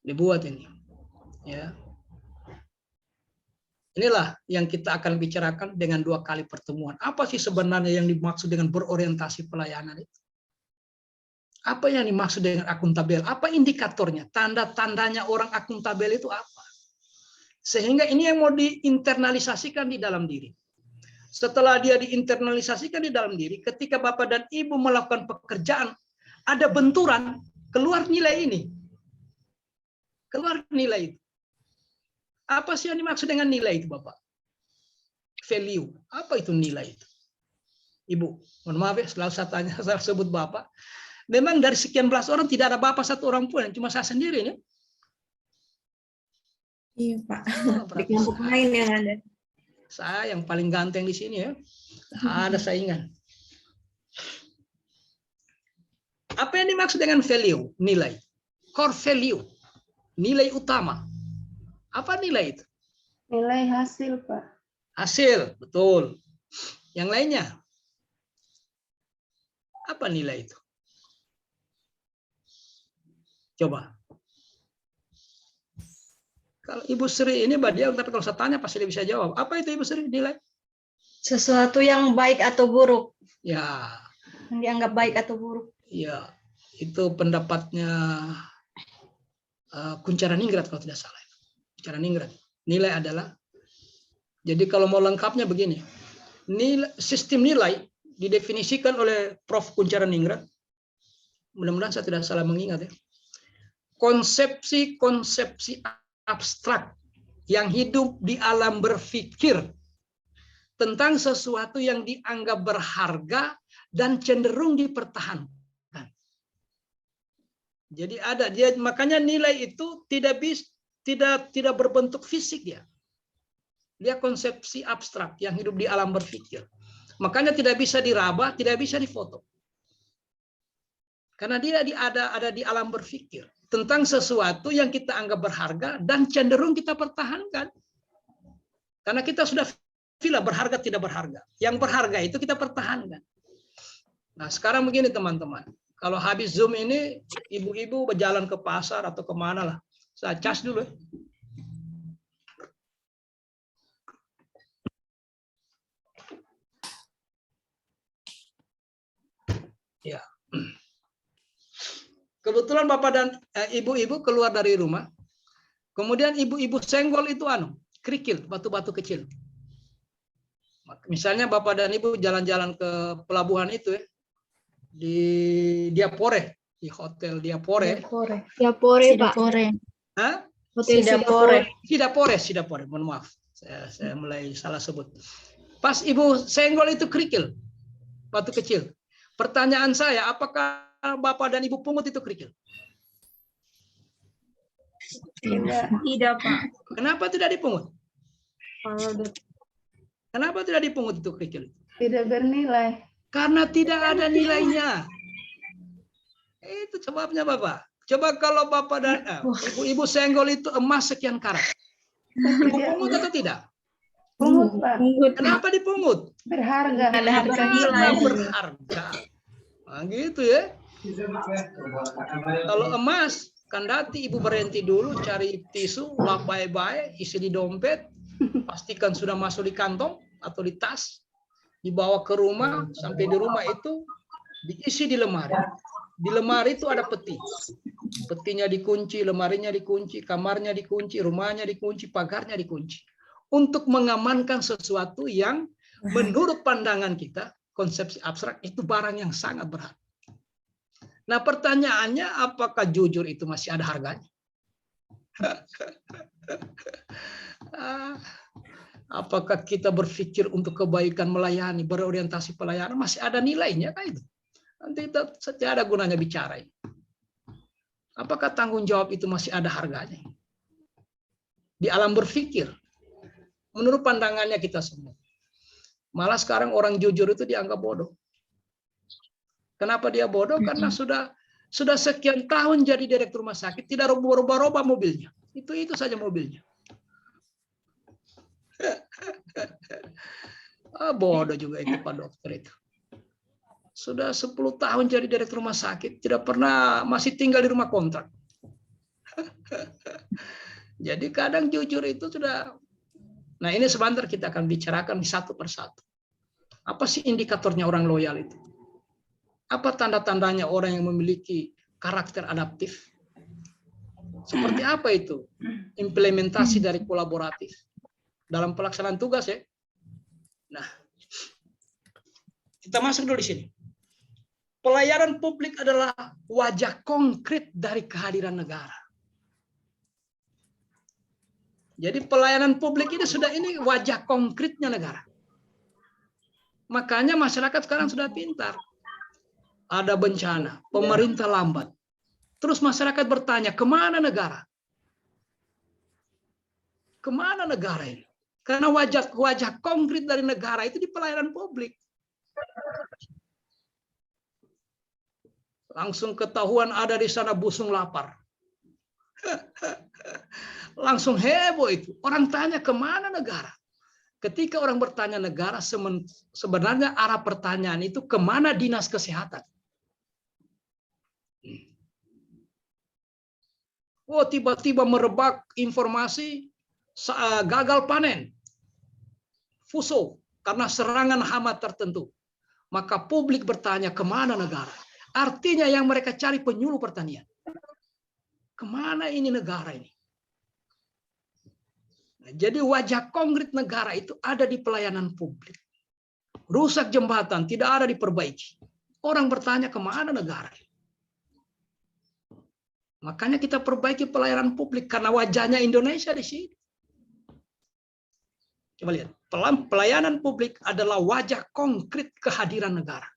Dibuat ini. Ya. Inilah yang kita akan bicarakan dengan 2 kali pertemuan. Apa sih sebenarnya yang dimaksud dengan berorientasi pelayanan itu? Apa yang dimaksud dengan akuntabel? Apa indikatornya? Tanda-tandanya orang akuntabel itu apa? Sehingga ini yang mau diinternalisasikan di dalam diri. Setelah dia diinternalisasikan di dalam diri, ketika Bapak dan Ibu melakukan pekerjaan, ada benturan, keluar nilai ini. Keluar nilai itu. Apa sih yang dimaksud dengan nilai itu, Bapak? Value. Apa itu nilai itu? Ibu, mohon maaf ya, selalu saya tanya, saya sebut Bapak. Memang dari sekian belas orang tidak ada Bapak satu orang pun, cuma saya sendiri ya. Iya, Pak. Oh, Di kelompok lain yang ada. Saya yang paling ganteng di sini ya. Ada saingan. Apa yang dimaksud dengan value? Nilai. Core value. Nilai utama. Apa nilai itu? Nilai hasil, Pak. Hasil, betul. Yang lainnya? Apa nilai itu? Coba. Kalau Ibu Sri ini dia, tapi kalau saya tanya pasti dia bisa jawab. Apa itu Ibu Sri nilai? Sesuatu yang baik atau buruk. Ya. Yang dianggap baik atau buruk. Ya, itu pendapatnya Kuncharaningrat kalau tidak salah. Kuncharaningrat. Nilai adalah, jadi kalau mau lengkapnya begini. Sistem nilai didefinisikan oleh Prof. Kuncharaningrat. Mudah-mudahan saya tidak salah mengingat ya. Konsepsi-konsepsi abstrak yang hidup di alam berpikir tentang sesuatu yang dianggap berharga dan cenderung dipertahankan. Jadi ada dia, makanya nilai itu tidak berbentuk fisik dia. Dia konsepsi abstrak yang hidup di alam berpikir. Makanya tidak bisa diraba, tidak bisa difoto. Karena dia ada di alam berpikir tentang sesuatu yang kita anggap berharga dan cenderung kita pertahankan. Karena kita sudah pilih berharga tidak berharga. Yang berharga itu kita pertahankan. Nah, sekarang begini teman-teman. Kalau habis Zoom ini, ibu-ibu berjalan ke pasar atau kemana lah. Saya cas dulu. Ya. Kebetulan Bapak dan ibu-ibu keluar dari rumah. Kemudian ibu-ibu senggol itu kerikil, batu-batu kecil. Misalnya Bapak dan Ibu jalan-jalan ke pelabuhan itu ya. Di Diapore, di Hotel Diapore. Diapore, Pak. Hah? Hotel Sidapore. Mohon maaf. Saya mulai salah sebut. Pas Ibu senggol itu kerikil, batu kecil. Pertanyaan saya, apakah Bapak dan Ibu pungut itu kerikil? Tidak, Pak. Kenapa tidak dipungut? Kenapa tidak dipungut itu kerikil? Tidak bernilai. Karena tidak ada nilainya. Itu sebabnya Bapak. Coba kalau Bapak dan Ibu senggol itu emas sekian karat. Ibu pungut atau tidak? Pungut, Pak. Kenapa dipungut? Berharga. Ada harga nilai. Berharga. Nah, gitu ya. Kalau emas, kandati Ibu berhenti dulu, cari tisu, lap baik-baik, isi di dompet, pastikan sudah masuk di kantong atau di tas, dibawa ke rumah, sampai di rumah itu diisi di lemari. Di lemari itu ada peti. Petinya dikunci, lemarinya dikunci, kamarnya dikunci, rumahnya dikunci, pagarnya dikunci. Untuk mengamankan sesuatu yang menurut pandangan kita, konsepsi abstrak itu barang yang sangat berharga. Nah, pertanyaannya, apakah jujur itu masih ada harganya? Apakah kita berpikir untuk kebaikan melayani, berorientasi pelayanan, masih ada nilainya kan itu? Nanti tidak ada gunanya bicara. Apakah tanggung jawab itu masih ada harganya? Di alam berpikir, menurut pandangannya kita semua. Malah sekarang orang jujur itu dianggap bodoh. Kenapa dia bodoh? Karena sudah sekian tahun jadi direktur rumah sakit, tidak rubah-rubah mobilnya. Itu saja mobilnya. Bodoh juga itu Pak Dokter itu. Sudah 10 tahun jadi direktur rumah sakit, tidak pernah masih tinggal di rumah kontrak. Jadi kadang jujur itu sudah. Nah, ini sebentar kita akan bicarakan satu persatu. Apa sih indikatornya orang loyal itu? Apa tanda-tandanya orang yang memiliki karakter adaptif? Seperti apa itu? Implementasi dari kolaboratif dalam pelaksanaan tugas ya. Nah, kita masuk dulu di sini. Pelayanan publik adalah wajah konkret dari kehadiran negara. Jadi pelayanan publik ini wajah konkretnya negara. Makanya masyarakat sekarang sudah pintar. Ada bencana, pemerintah lambat. Terus masyarakat bertanya, kemana negara? Kemana negara ini? Karena wajah konkret dari negara itu di pelayanan publik. Langsung ketahuan ada di sana busung lapar. Langsung heboh itu. Orang tanya kemana negara? Ketika orang bertanya negara, sebenarnya arah pertanyaan itu kemana dinas kesehatan? Oh, tiba-tiba merebak informasi gagal panen, fuso, karena serangan hama tertentu. Maka publik bertanya kemana negara? Artinya yang mereka cari penyuluh pertanian. Kemana ini negara ini? Nah, jadi wajah konkret negara itu ada di pelayanan publik. Rusak jembatan, tidak ada diperbaiki. Orang bertanya kemana negara ini? Makanya kita perbaiki pelayanan publik karena wajahnya Indonesia di sini. Coba lihat, pelayanan publik adalah wajah konkret kehadiran negara.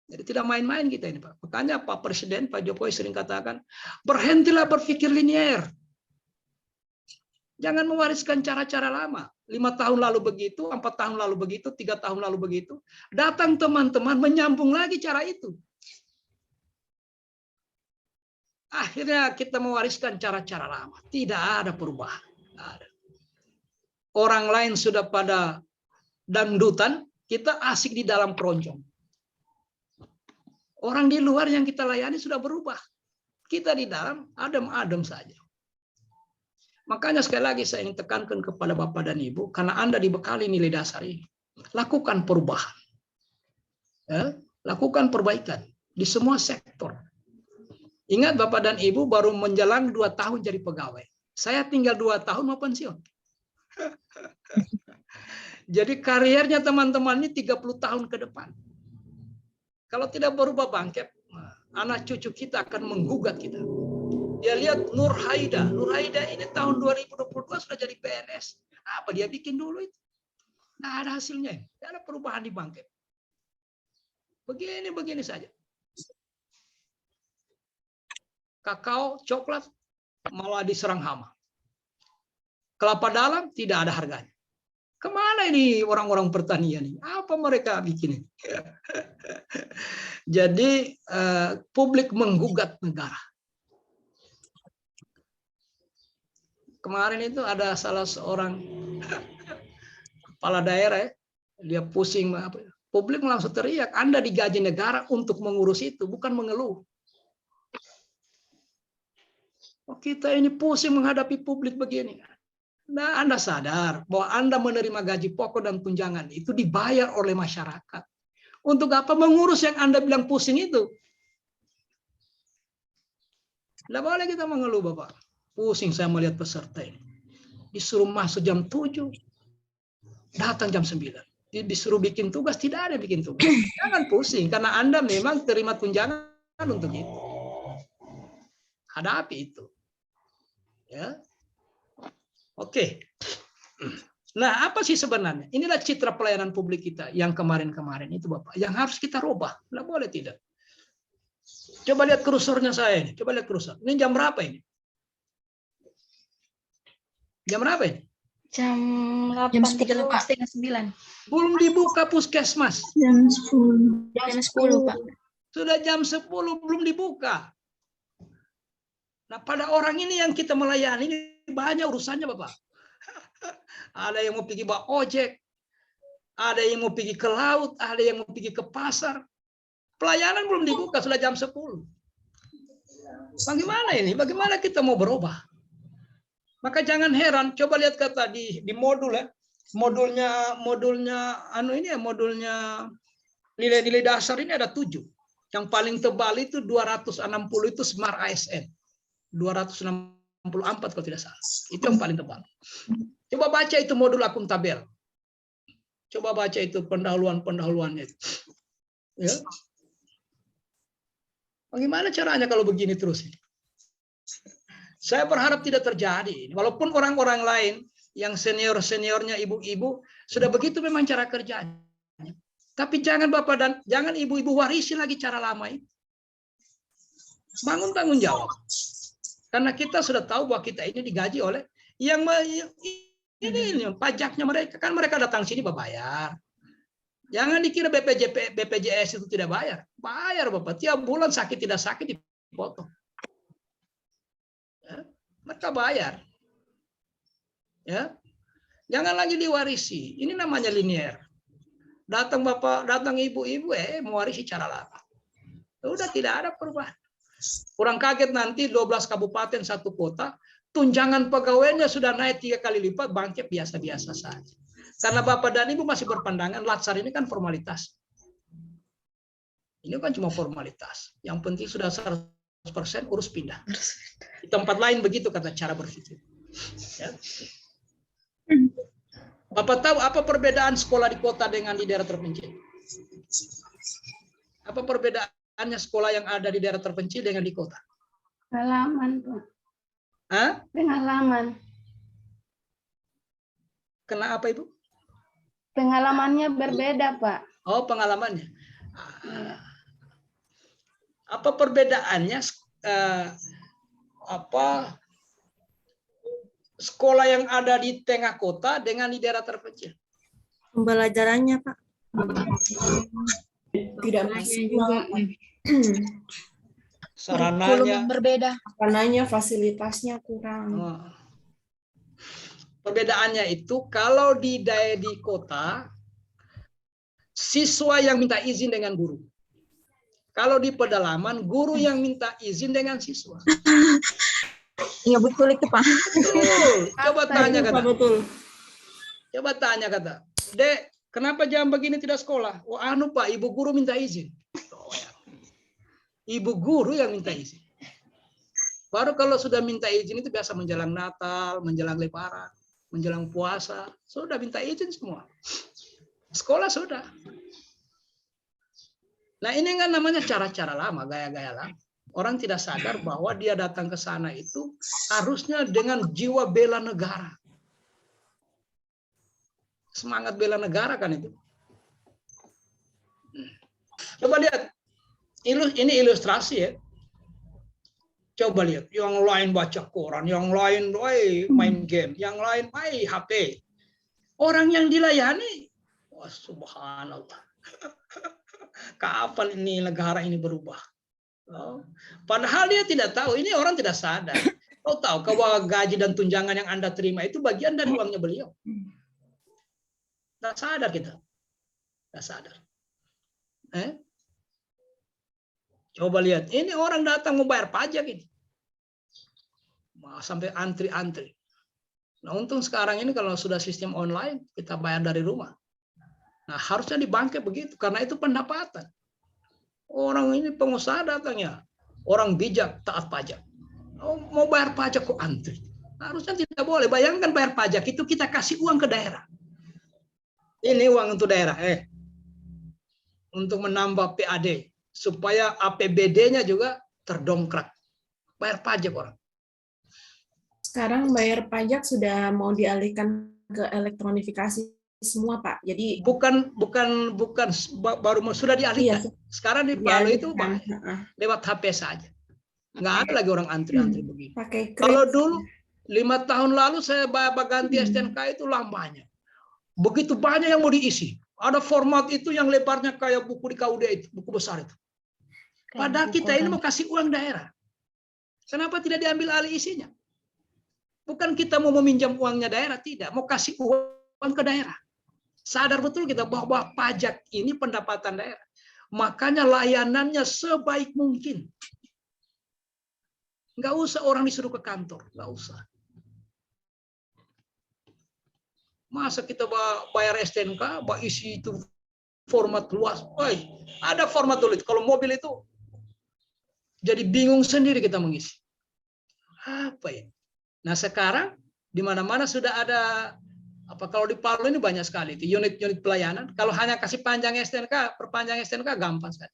Jadi tidak main-main kita ini, Pak. Makanya Pak Presiden, Pak Jokowi sering katakan, berhentilah berpikir linier. Jangan mewariskan cara-cara lama. 5 tahun lalu begitu, 4 tahun lalu begitu, 3 tahun lalu begitu. Datang teman-teman menyambung lagi cara itu. Akhirnya kita mewariskan cara-cara lama. Tidak ada perubahan. Tidak ada. Orang lain sudah pada dangdutan, kita asik di dalam keroncong. Orang di luar yang kita layani sudah berubah. Kita di dalam adem-adem saja. Makanya sekali lagi saya ingin tekankan kepada Bapak dan Ibu, karena Anda dibekali nilai dasar ini. Lakukan perubahan. Ya, lakukan perbaikan di semua sektor. Ingat Bapak dan Ibu baru menjelang 2 tahun jadi pegawai. Saya tinggal 2 tahun mau pensiun. Jadi karirnya teman-teman ini 30 tahun ke depan. Kalau tidak berubah bangkit, anak cucu kita akan menggugat kita. Dia lihat Nur Haida. Nur Haida ini tahun 2022 sudah jadi PNS. Apa dia bikin dulu itu? Nah, ada hasilnya. Tidak ada perubahan di bangkit. Begini saja. Kakao, coklat, malah diserang hama. Kelapa dalam tidak ada harganya. Kemana ini orang-orang pertanian ini? Apa mereka bikin ini? Jadi publik menggugat negara. Kemarin itu ada salah seorang kepala daerah, dia pusing. Publik langsung teriak, Anda digaji negara untuk mengurus itu, bukan mengeluh. Oh, kita ini pusing menghadapi publik begini. Nah, Anda sadar bahwa Anda menerima gaji pokok dan tunjangan itu dibayar oleh masyarakat. Untuk apa mengurus yang Anda bilang pusing itu? Tidak boleh kita mengeluh, Bapak. Pusing saya melihat peserta ini. Disuruh masuk jam 7, datang jam 9. Disuruh bikin tugas, tidak ada bikin tugas. Jangan pusing, karena Anda memang terima tunjangan untuk itu. Hadapi itu. Ya. Oke. Nah, apa sih sebenarnya? Inilah citra pelayanan publik kita yang kemarin-kemarin itu, Bapak. Yang harus kita rubah. Tidak boleh tidak. Coba lihat kursornya saya ini. Coba lihat kursor. Ini jam berapa ini? Jam berapa ini? Jam 8.30, 9. Belum dibuka puskesmas. Jam 10. Jam 10, Pak. Sudah jam 10 belum dibuka. Nah, pada orang ini yang kita melayani ini banyak urusannya, Bapak. Ada yang mau pergi bawa ojek, ada yang mau pergi ke laut, ada yang mau pergi ke pasar. Pelayanan belum dibuka, sudah jam 10. Bagaimana ini? Bagaimana kita mau berubah? Maka jangan heran, coba lihat kata di modul ya. Modulnya nilai-nilai dasar ini ada 7. Yang paling tebal itu 260 itu Smart ASN. 264 kalau tidak salah. Itu yang paling tebal. Coba baca itu modul akuntabel. Coba baca itu pendahuluannya. Ya. Bagaimana caranya kalau begini terus? Saya berharap tidak terjadi. Walaupun orang-orang lain yang senior-seniornya ibu-ibu sudah begitu memang cara kerjanya. Tapi jangan Bapak dan jangan ibu-ibu warisi lagi cara lama itu. Bangun tanggung jawab. Karena kita sudah tahu bahwa kita ini digaji oleh yang ini pajaknya mereka. Kan mereka datang sini berbayar. Jangan dikira BPJS itu tidak bayar. Bayar Bapak. Tiap bulan sakit tidak sakit dipotong. Ya, mereka bayar. Ya, jangan lagi diwarisi. Ini namanya linear. Datang Bapak, datang ibu-ibu, mewarisi cara lama. Udah tidak ada perubahan. Kurang kaget nanti 12 kabupaten 1 kota, tunjangan pegawainya sudah naik 3 kali lipat, bangkit biasa-biasa saja. Karena Bapak dan Ibu masih berpandangan latsar ini kan formalitas. Ini kan cuma formalitas. Yang penting sudah 100% urus pindah. Di tempat lain begitu kata cara berpikir. Ya. Bapak tahu apa perbedaan sekolah di kota dengan di daerah terpencil? Apa perbedaannya sekolah yang ada di daerah terpencil dengan di kota? Pengalaman, Pak. Hah? Pengalaman. Kenapa Ibu? Pengalamannya berbeda, Pak. Oh, pengalamannya. Apa perbedaannya sekolah yang ada di tengah kota dengan di daerah terpencil? Pembelajarannya, Pak. Tidak maksimal. Sarananya berbeda. Sarananya, fasilitasnya kurang. Perbedaannya itu kalau di kota siswa yang minta izin dengan guru. Kalau di pedalaman guru yang minta izin dengan siswa. Iya betul itu Pak. Betul. Coba tanya kata. Betul. Coba tanya kata. Dek, kenapa jam begini tidak sekolah? Oh anu Pak, ibu guru minta izin. Oh, ya. Ibu guru yang minta izin. Baru kalau sudah minta izin itu biasa menjelang Natal, menjelang Lebaran, menjelang puasa, sudah minta izin semua. Sekolah sudah. Nah ini kan namanya cara-cara lama, gaya-gaya lama. Orang tidak sadar bahwa dia datang ke sana itu harusnya dengan jiwa bela negara. Semangat bela negara kan itu. Coba lihat, ini ilustrasi ya. Coba lihat, yang lain baca koran, yang lain main game, yang lain main HP. Orang yang dilayani, wah subhanallah. Kapan ini negara ini berubah? Oh. Padahal dia tidak tahu, ini orang tidak sadar. Kau tahu bahwa gaji dan tunjangan yang Anda terima itu bagian dari uangnya beliau. Tidak sadar kita. Tidak sadar. Coba lihat, ini orang datang mau bayar pajak ini. Sampai antri-antri. Nah untung sekarang ini kalau sudah sistem online, kita bayar dari rumah. Nah harusnya di bangkai begitu, karena itu pendapatan. Orang ini pengusaha datangnya, orang bijak taat pajak. Oh, mau bayar pajak kok antri? Harusnya tidak boleh. Bayangkan bayar pajak itu kita kasih uang ke daerah. Ini uang untuk daerah, untuk menambah PAD supaya APBD-nya juga terdongkrak. Bayar pajak orang. Sekarang bayar pajak sudah mau dialihkan ke elektronifikasi semua Pak. Jadi bukan baru sudah dialihkan. Iya, sekarang di Palu itu lewat HP saja. Nggak ada lagi orang antri-antri begini. Kalau dulu 5 tahun lalu saya ganti STNK itu lamanya. Begitu banyak yang mau diisi. Ada format itu yang lebarnya kayak buku di KUD itu, buku besar itu. Padahal kita ini mau kasih uang daerah. Kenapa tidak diambil alih isinya? Bukan kita mau meminjam uangnya daerah, tidak. Mau kasih uang ke daerah. Sadar betul kita bahwa pajak ini pendapatan daerah. Makanya layanannya sebaik mungkin. Nggak usah orang disuruh ke kantor. Nggak usah. Masa kita bayar STNK, isi itu format luas. Ada format dulu. Kalau mobil itu jadi bingung sendiri kita mengisi. Apa ya? Nah sekarang di mana-mana sudah ada, kalau di Palu ini banyak sekali itu unit-unit pelayanan. Kalau hanya kasih panjang STNK, perpanjang STNK gampang sekali.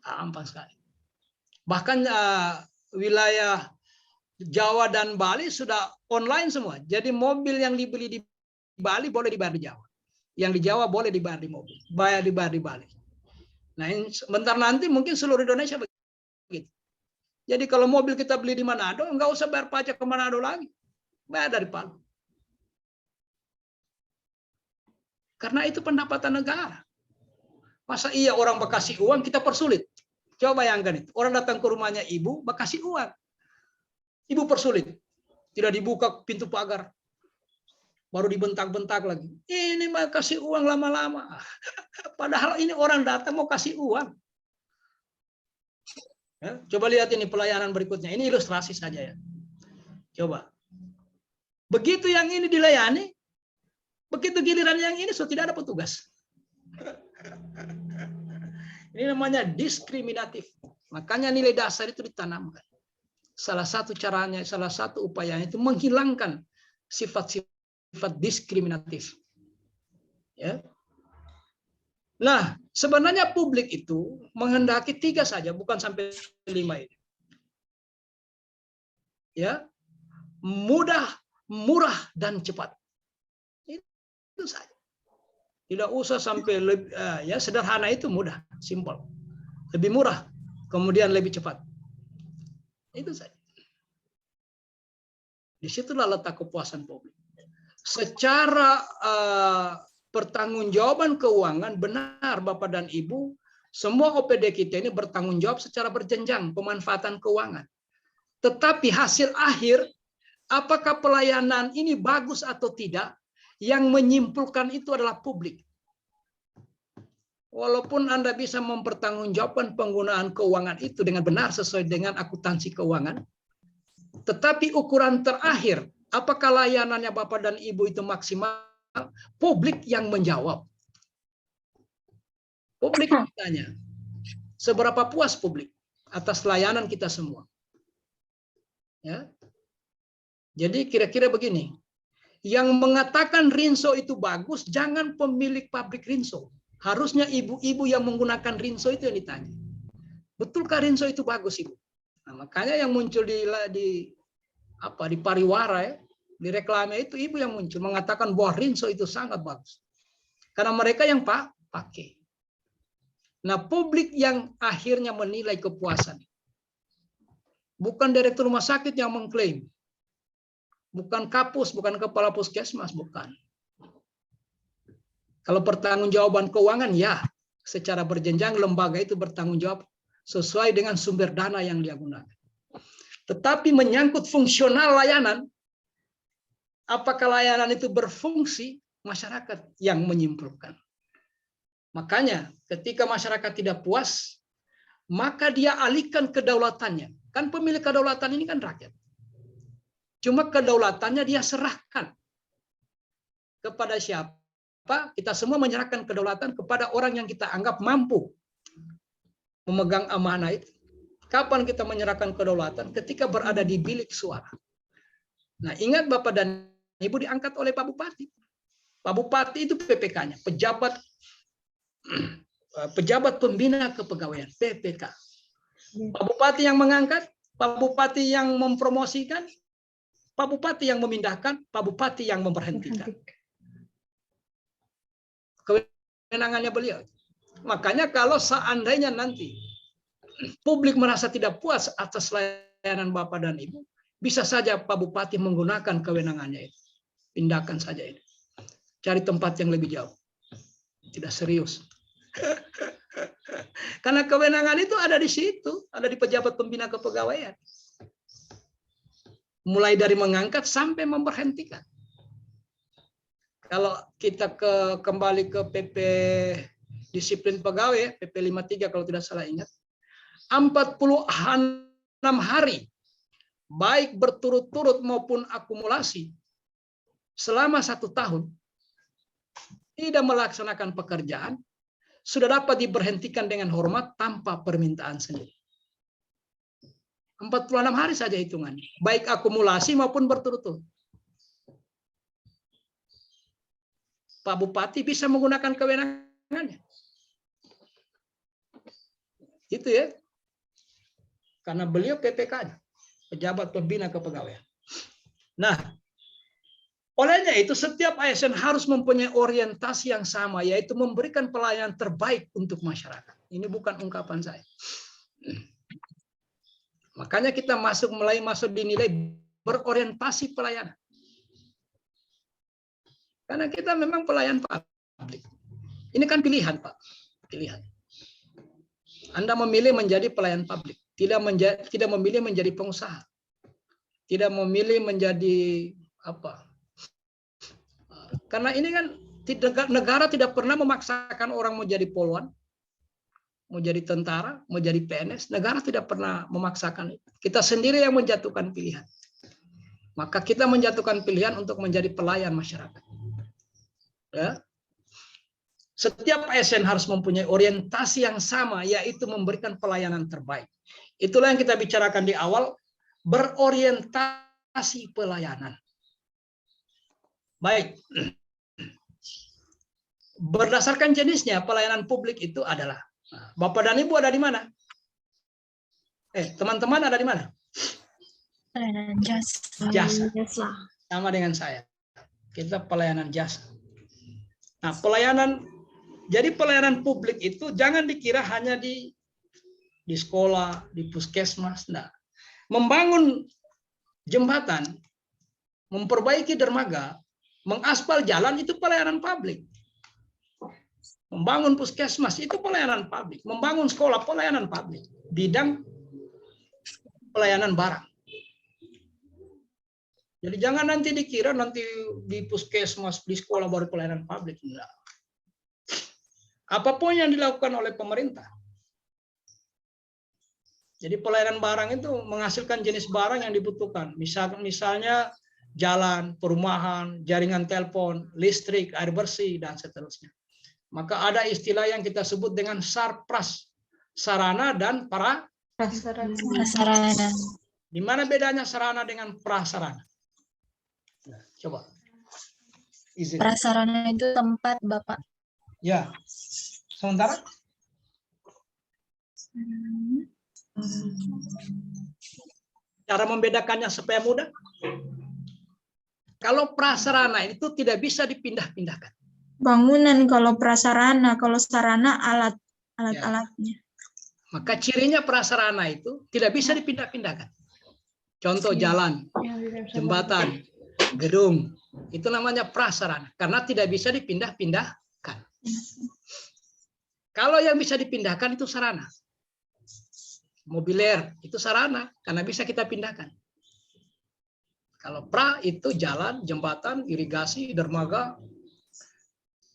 Gampang sekali. Bahkan wilayah Jawa dan Bali sudah online semua. Jadi mobil yang dibeli di Bali boleh dibayar di Jawa. Yang di Jawa boleh dibayar di mobil. Dibayar di Bali. Nah, sebentar nanti mungkin seluruh Indonesia begitu. Jadi kalau mobil kita beli di Manado, nggak usah bayar pajak ke Manado lagi. Bayar dari Palu. Karena itu pendapatan negara. Masa iya orang kasih uang kita persulit? Coba bayangkan itu. Orang datang ke rumahnya ibu, kasih uang. Ibu persulit. Tidak dibuka pintu pagar. Baru dibentak-bentak lagi. Ini mah kasih uang lama-lama. Padahal ini orang datang mau kasih uang. Ya, coba lihat ini pelayanan berikutnya. Ini ilustrasi saja ya. Coba. Begitu yang ini dilayani, begitu giliran yang ini sudah tidak ada petugas. Ini namanya diskriminatif. Makanya nilai dasar itu ditanamkan. Salah satu caranya, salah satu upayanya itu menghilangkan sifat-sifat diskriminatif. Ya. Nah, sebenarnya publik itu menghendaki 3 saja, bukan sampai 5 ini. Ya, mudah, murah, dan cepat. Itu saja. Tidak usah sampai lebih, ya sederhana itu mudah, simpel. Lebih murah, kemudian lebih cepat. Itu saja. Disitulah letak kepuasan publik. Secara pertanggungjawaban keuangan, benar Bapak dan Ibu, semua OPD kita ini bertanggung jawab secara berjenjang pemanfaatan keuangan. Tetapi hasil akhir, apakah pelayanan ini bagus atau tidak, yang menyimpulkan itu adalah publik. Walaupun Anda bisa mempertanggungjawabkan penggunaan keuangan itu dengan benar sesuai dengan akuntansi keuangan, tetapi ukuran terakhir, apakah layanannya Bapak dan Ibu itu maksimal, publik yang menjawab. Publik bertanya, seberapa puas publik atas layanan kita semua? Ya. Jadi kira-kira begini, yang mengatakan Rinso itu bagus, jangan pemilik pabrik Rinso. Harusnya ibu-ibu yang menggunakan Rinso itu yang ditanya. Betulkah Rinso itu bagus, Ibu? Nah, makanya yang muncul di pariwara ya, di reklame itu ibu yang muncul mengatakan bahwa Rinso itu sangat bagus. Karena mereka yang pakai. Nah, publik yang akhirnya menilai kepuasan. Bukan direktur rumah sakit yang mengklaim. Bukan kapus, bukan kepala puskesmas, bukan. Kalau pertanggungjawaban keuangan, ya, secara berjenjang lembaga itu bertanggung jawab sesuai dengan sumber dana yang dia gunakan. Tetapi menyangkut fungsional layanan, apakah layanan itu berfungsi, masyarakat yang menyimpulkan. Makanya ketika masyarakat tidak puas, maka dia alihkan kedaulatannya. Kan pemilik kedaulatan ini kan rakyat. Cuma kedaulatannya dia serahkan kepada siapa? Kita semua menyerahkan kedaulatan kepada orang yang kita anggap mampu memegang amanah itu. Kapan kita menyerahkan kedaulatan? Ketika berada di bilik suara. Nah, ingat Bapak dan Ibu diangkat oleh Pak Bupati. Pak Bupati itu PPK-nya, pejabat pembina kepegawaian, PPK. Pak Bupati yang mengangkat, Pak Bupati yang mempromosikan, Pak Bupati yang memindahkan, Pak Bupati yang memberhentikan. Kewenangannya beliau. Makanya kalau seandainya nanti publik merasa tidak puas atas layanan Bapak dan Ibu, bisa saja Pak Bupati menggunakan kewenangannya itu. Pindahkan saja ini. Cari tempat yang lebih jauh. Tidak serius. Karena kewenangan itu ada di situ, ada di pejabat pembina kepegawaian. Mulai dari mengangkat sampai memberhentikan. Kalau kita kembali ke PP disiplin pegawai, PP 53 kalau tidak salah ingat, 46 hari, baik berturut-turut maupun akumulasi, selama 1 tahun, tidak melaksanakan pekerjaan, sudah dapat diberhentikan dengan hormat tanpa permintaan sendiri. 46 hari saja hitungannya, baik akumulasi maupun berturut-turut. Pak Bupati bisa menggunakan kewenangannya. Itu ya. Karena beliau PPK-nya. pejabat pembina kepegawaian. Nah, olehnya itu setiap ASN harus mempunyai orientasi yang sama, yaitu memberikan pelayanan terbaik untuk masyarakat. Ini bukan ungkapan saya. Makanya kita mulai masuk dinilai berorientasi pelayanan. Karena kita memang pelayan publik. Ini kan pilihan, Pak. Pilihan. Anda memilih menjadi pelayan publik, tidak memilih menjadi pengusaha, tidak memilih menjadi apa. Karena ini kan negara tidak pernah memaksakan orang mau jadi polwan, mau jadi tentara, mau jadi PNS. Negara tidak pernah memaksakan itu. Kita sendiri yang menjatuhkan pilihan. Maka kita menjatuhkan pilihan untuk menjadi pelayan masyarakat. Ya. Setiap ASN harus mempunyai orientasi yang sama, yaitu memberikan pelayanan terbaik. Itulah yang kita bicarakan di awal, berorientasi pelayanan. Baik. Berdasarkan jenisnya, pelayanan publik itu adalah, Bapak dan Ibu ada di mana? Teman-teman ada di mana? Pelayanan jasa. Jasa. Sama dengan saya. Kita pelayanan jasa. Nah, jadi pelayanan publik itu jangan dikira hanya di sekolah, di puskesmas. Nah, membangun jembatan, memperbaiki dermaga, mengaspal jalan itu pelayanan publik. Membangun puskesmas itu pelayanan publik. Membangun sekolah pelayanan publik. Bidang pelayanan barang. Jadi jangan nanti dikira nanti di puskesmas, di sekolah baru pelayanan publik. Enggak. Apapun yang dilakukan oleh pemerintah. Jadi pelayanan barang itu menghasilkan jenis barang yang dibutuhkan. Misalnya jalan, perumahan, jaringan telepon, listrik, air bersih, dan seterusnya. Maka ada istilah yang kita sebut dengan sarpras, sarana dan prasarana. Di mana bedanya sarana dengan prasarana? Nah, coba. Izin. Prasarana itu tempat, Bapak. Ya. Sementara? Cara membedakannya supaya mudah. Kalau prasarana itu tidak bisa dipindah-pindahkan. Bangunan kalau prasarana, kalau sarana alat-alatnya. Maka cirinya prasarana itu tidak bisa dipindah-pindahkan. Contoh jalan, jembatan, gedung, itu namanya prasarana karena tidak bisa dipindah-pindahkan. Kalau yang bisa dipindahkan itu sarana. Mobiler itu sarana karena bisa kita pindahkan. Kalau pra itu jalan, jembatan, irigasi, dermaga,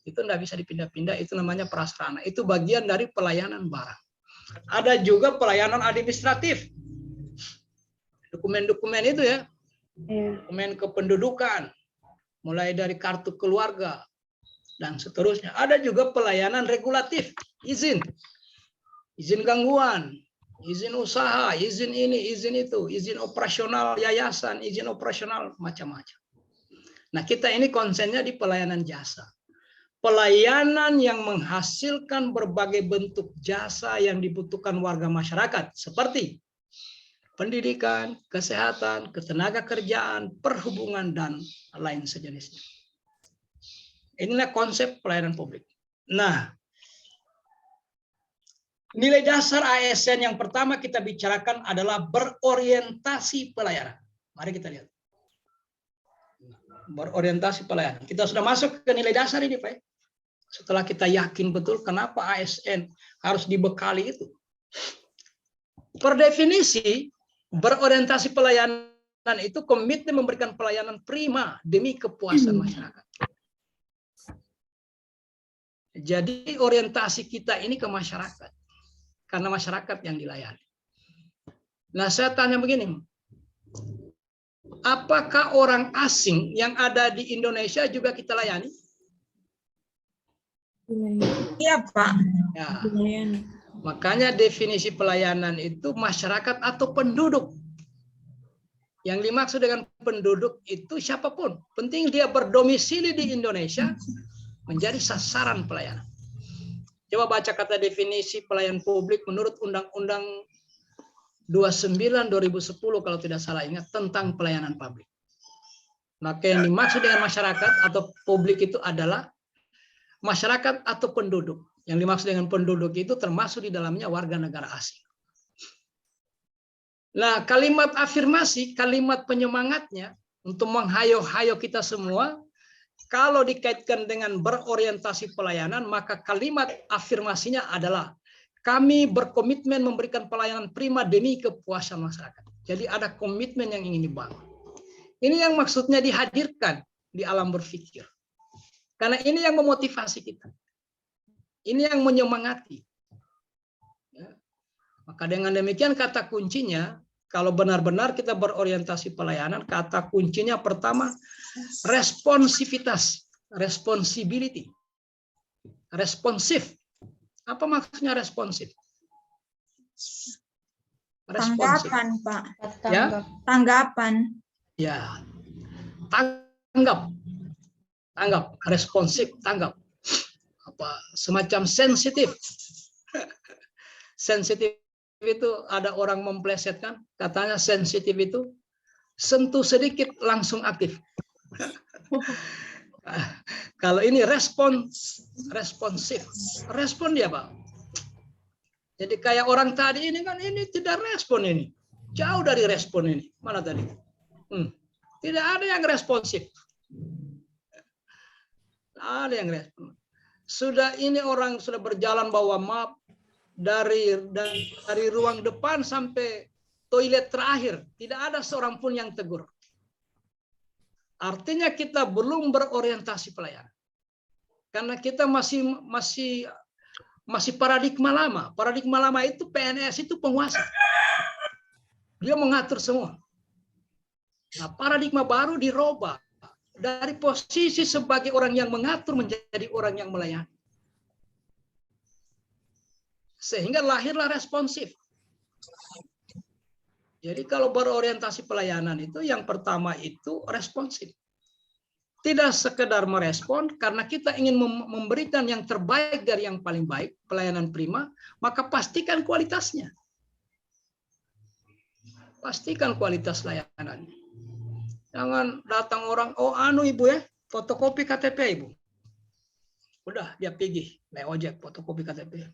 itu tidak bisa dipindah-pindah, itu namanya prasarana. Itu bagian dari pelayanan barang. Ada juga pelayanan administratif. Dokumen-dokumen itu ya. Dokumen kependudukan, mulai dari kartu keluarga, dan seterusnya. Ada juga pelayanan regulatif, izin gangguan, izin usaha, izin ini, izin itu, izin operasional yayasan, izin operasional macam-macam. Nah, kita ini konsennya di pelayanan jasa. Pelayanan yang menghasilkan berbagai bentuk jasa yang dibutuhkan warga masyarakat, seperti pendidikan, kesehatan, ketenaga kerjaan, perhubungan, dan lain sejenisnya. Inilah konsep pelayanan publik. Nah, nilai dasar ASN yang pertama kita bicarakan adalah berorientasi pelayanan. Mari kita lihat. Berorientasi pelayanan. Kita sudah masuk ke nilai dasar ini, Pak. Setelah kita yakin betul kenapa ASN harus dibekali itu. Per definisi, berorientasi pelayanan itu komitmen memberikan pelayanan prima demi kepuasan masyarakat. Jadi orientasi kita ini ke masyarakat. Karena masyarakat yang dilayani. Nah, saya tanya begini. Apakah orang asing yang ada di Indonesia juga kita layani? Iya, Pak. Ya. Makanya definisi pelayanan itu masyarakat atau penduduk. Yang dimaksud dengan penduduk itu siapapun. Penting dia berdomisili di Indonesia menjadi sasaran pelayanan. Coba baca kata definisi pelayan publik menurut Undang-Undang 29/2010 kalau tidak salah ingat, tentang pelayanan publik. Maka yang dimaksud dengan masyarakat atau publik itu adalah masyarakat atau penduduk. Yang dimaksud dengan penduduk itu termasuk di dalamnya warga negara asing. Nah, kalimat afirmasi, kalimat penyemangatnya untuk menghayo-hayo kita semua, kalau dikaitkan dengan berorientasi pelayanan, maka kalimat afirmasinya adalah kami berkomitmen memberikan pelayanan prima demi kepuasan masyarakat. Jadi ada komitmen yang ingin dibangun. Ini yang maksudnya dihadirkan di alam berpikir. Karena ini yang memotivasi kita. Ini yang menyemangati. Ya. Maka dengan demikian kata kuncinya, kalau benar-benar kita berorientasi pelayanan, kata kuncinya pertama, responsivitas, responsibility, responsif. Apa maksudnya responsif? Responsif. Tanggapan, Pak. Ya? Tanggapan. Ya, tanggap, responsif, tanggap. Apa semacam sensitif. Sensitif itu ada orang memplesetkan, katanya sensitif itu sentuh sedikit langsung aktif. Kalau ini responsif, respon dia Pak. Jadi kayak orang tadi ini kan ini tidak respon ini, jauh dari respon ini. Mana tadi? Tidak ada yang responsif. Ada yang respon. Sudah ini orang sudah berjalan bawa map dari ruang depan sampai toilet terakhir, tidak ada seorang pun yang tegur. Artinya kita belum berorientasi pelayanan. Karena kita masih paradigma lama. Paradigma lama itu PNS itu penguasa. Dia mengatur semua. Nah, paradigma baru dirubah dari posisi sebagai orang yang mengatur menjadi orang yang melayani. Sehingga lahirlah responsif. Jadi kalau berorientasi pelayanan itu yang pertama itu responsif. Tidak sekedar merespon karena kita ingin memberikan yang terbaik dari yang paling baik, pelayanan prima, maka pastikan kualitasnya. Pastikan kualitas layanannya. Jangan datang orang, oh anu ibu ya, fotokopi KTP ibu. Udah dia pergi, naik ojek fotokopi KTP.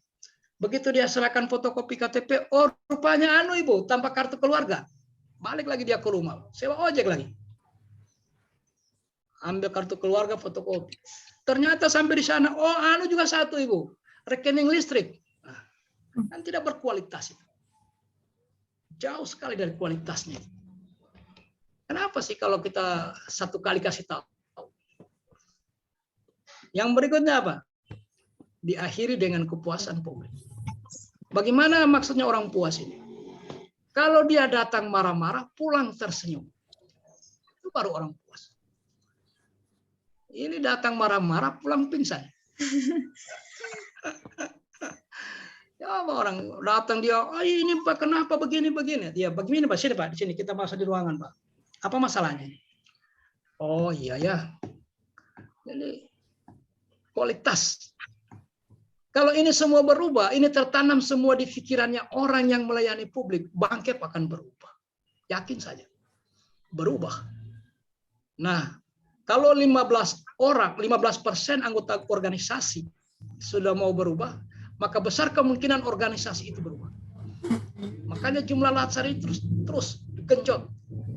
Begitu dia serahkan fotokopi KTP, oh rupanya anu ibu, tanpa kartu keluarga. Balik lagi dia ke rumah, sewa ojek lagi. Ambil kartu keluarga, fotokopi. Ternyata sampai di sana, oh anu juga satu ibu, rekening listrik. Nah, kan tidak berkualitas itu. Jauh sekali dari kualitasnya. Kenapa sih kalau kita satu kali kasih tahu? Yang berikutnya apa? Diakhiri dengan kepuasan publik. Bagaimana maksudnya orang puas ini? Kalau dia datang marah-marah, pulang tersenyum. Itu baru orang puas. Ini datang marah-marah, pulang pingsan. Ya orang datang dia, oh, ini Pak kenapa begini-begini? Dia begini Pak, sini Pak, di sini kita masuk di ruangan Pak. Apa masalahnya? Oh iya ya. Jadi kualitas. Kalau ini semua berubah, ini tertanam semua di pikirannya orang yang melayani publik, bangkit akan berubah. Yakin saja. Berubah. Nah, kalau 15% anggota organisasi sudah mau berubah, maka besar kemungkinan organisasi itu berubah. Makanya jumlah latsar itu terus genjot.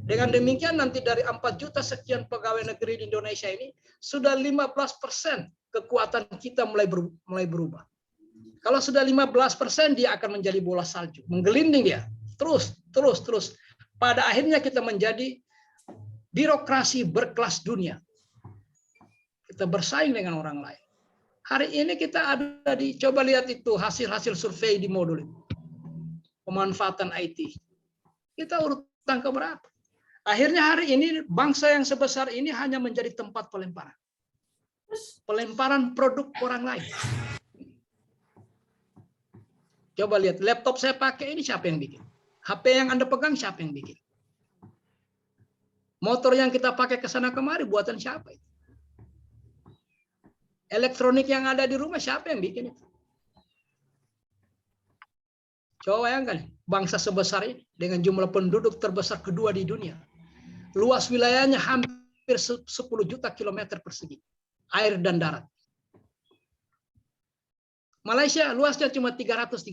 Dengan demikian nanti dari 4 juta sekian pegawai negeri di Indonesia ini sudah 15% kekuatan kita mulai berubah. Kalau sudah 15% dia akan menjadi bola salju, menggelinding dia terus. Pada akhirnya kita menjadi birokrasi berkelas dunia. Kita bersaing dengan orang lain. Hari ini kita ada di, coba lihat itu hasil survei di modul itu. Pemanfaatan IT. Kita urutan keberapa? Akhirnya hari ini bangsa yang sebesar ini hanya menjadi tempat pelemparan. Pelemparan produk orang lain. Coba lihat, laptop saya pakai ini siapa yang bikin? HP yang Anda pegang siapa yang bikin? Motor yang kita pakai ke sana kemari buatan siapa itu? Elektronik yang ada di rumah siapa yang bikin itu? Coba bayangkan. bangsa sebesar ini dengan jumlah penduduk terbesar kedua di dunia. Luas wilayahnya hampir 10 juta kilometer persegi, air dan darat. Malaysia luasnya cuma 338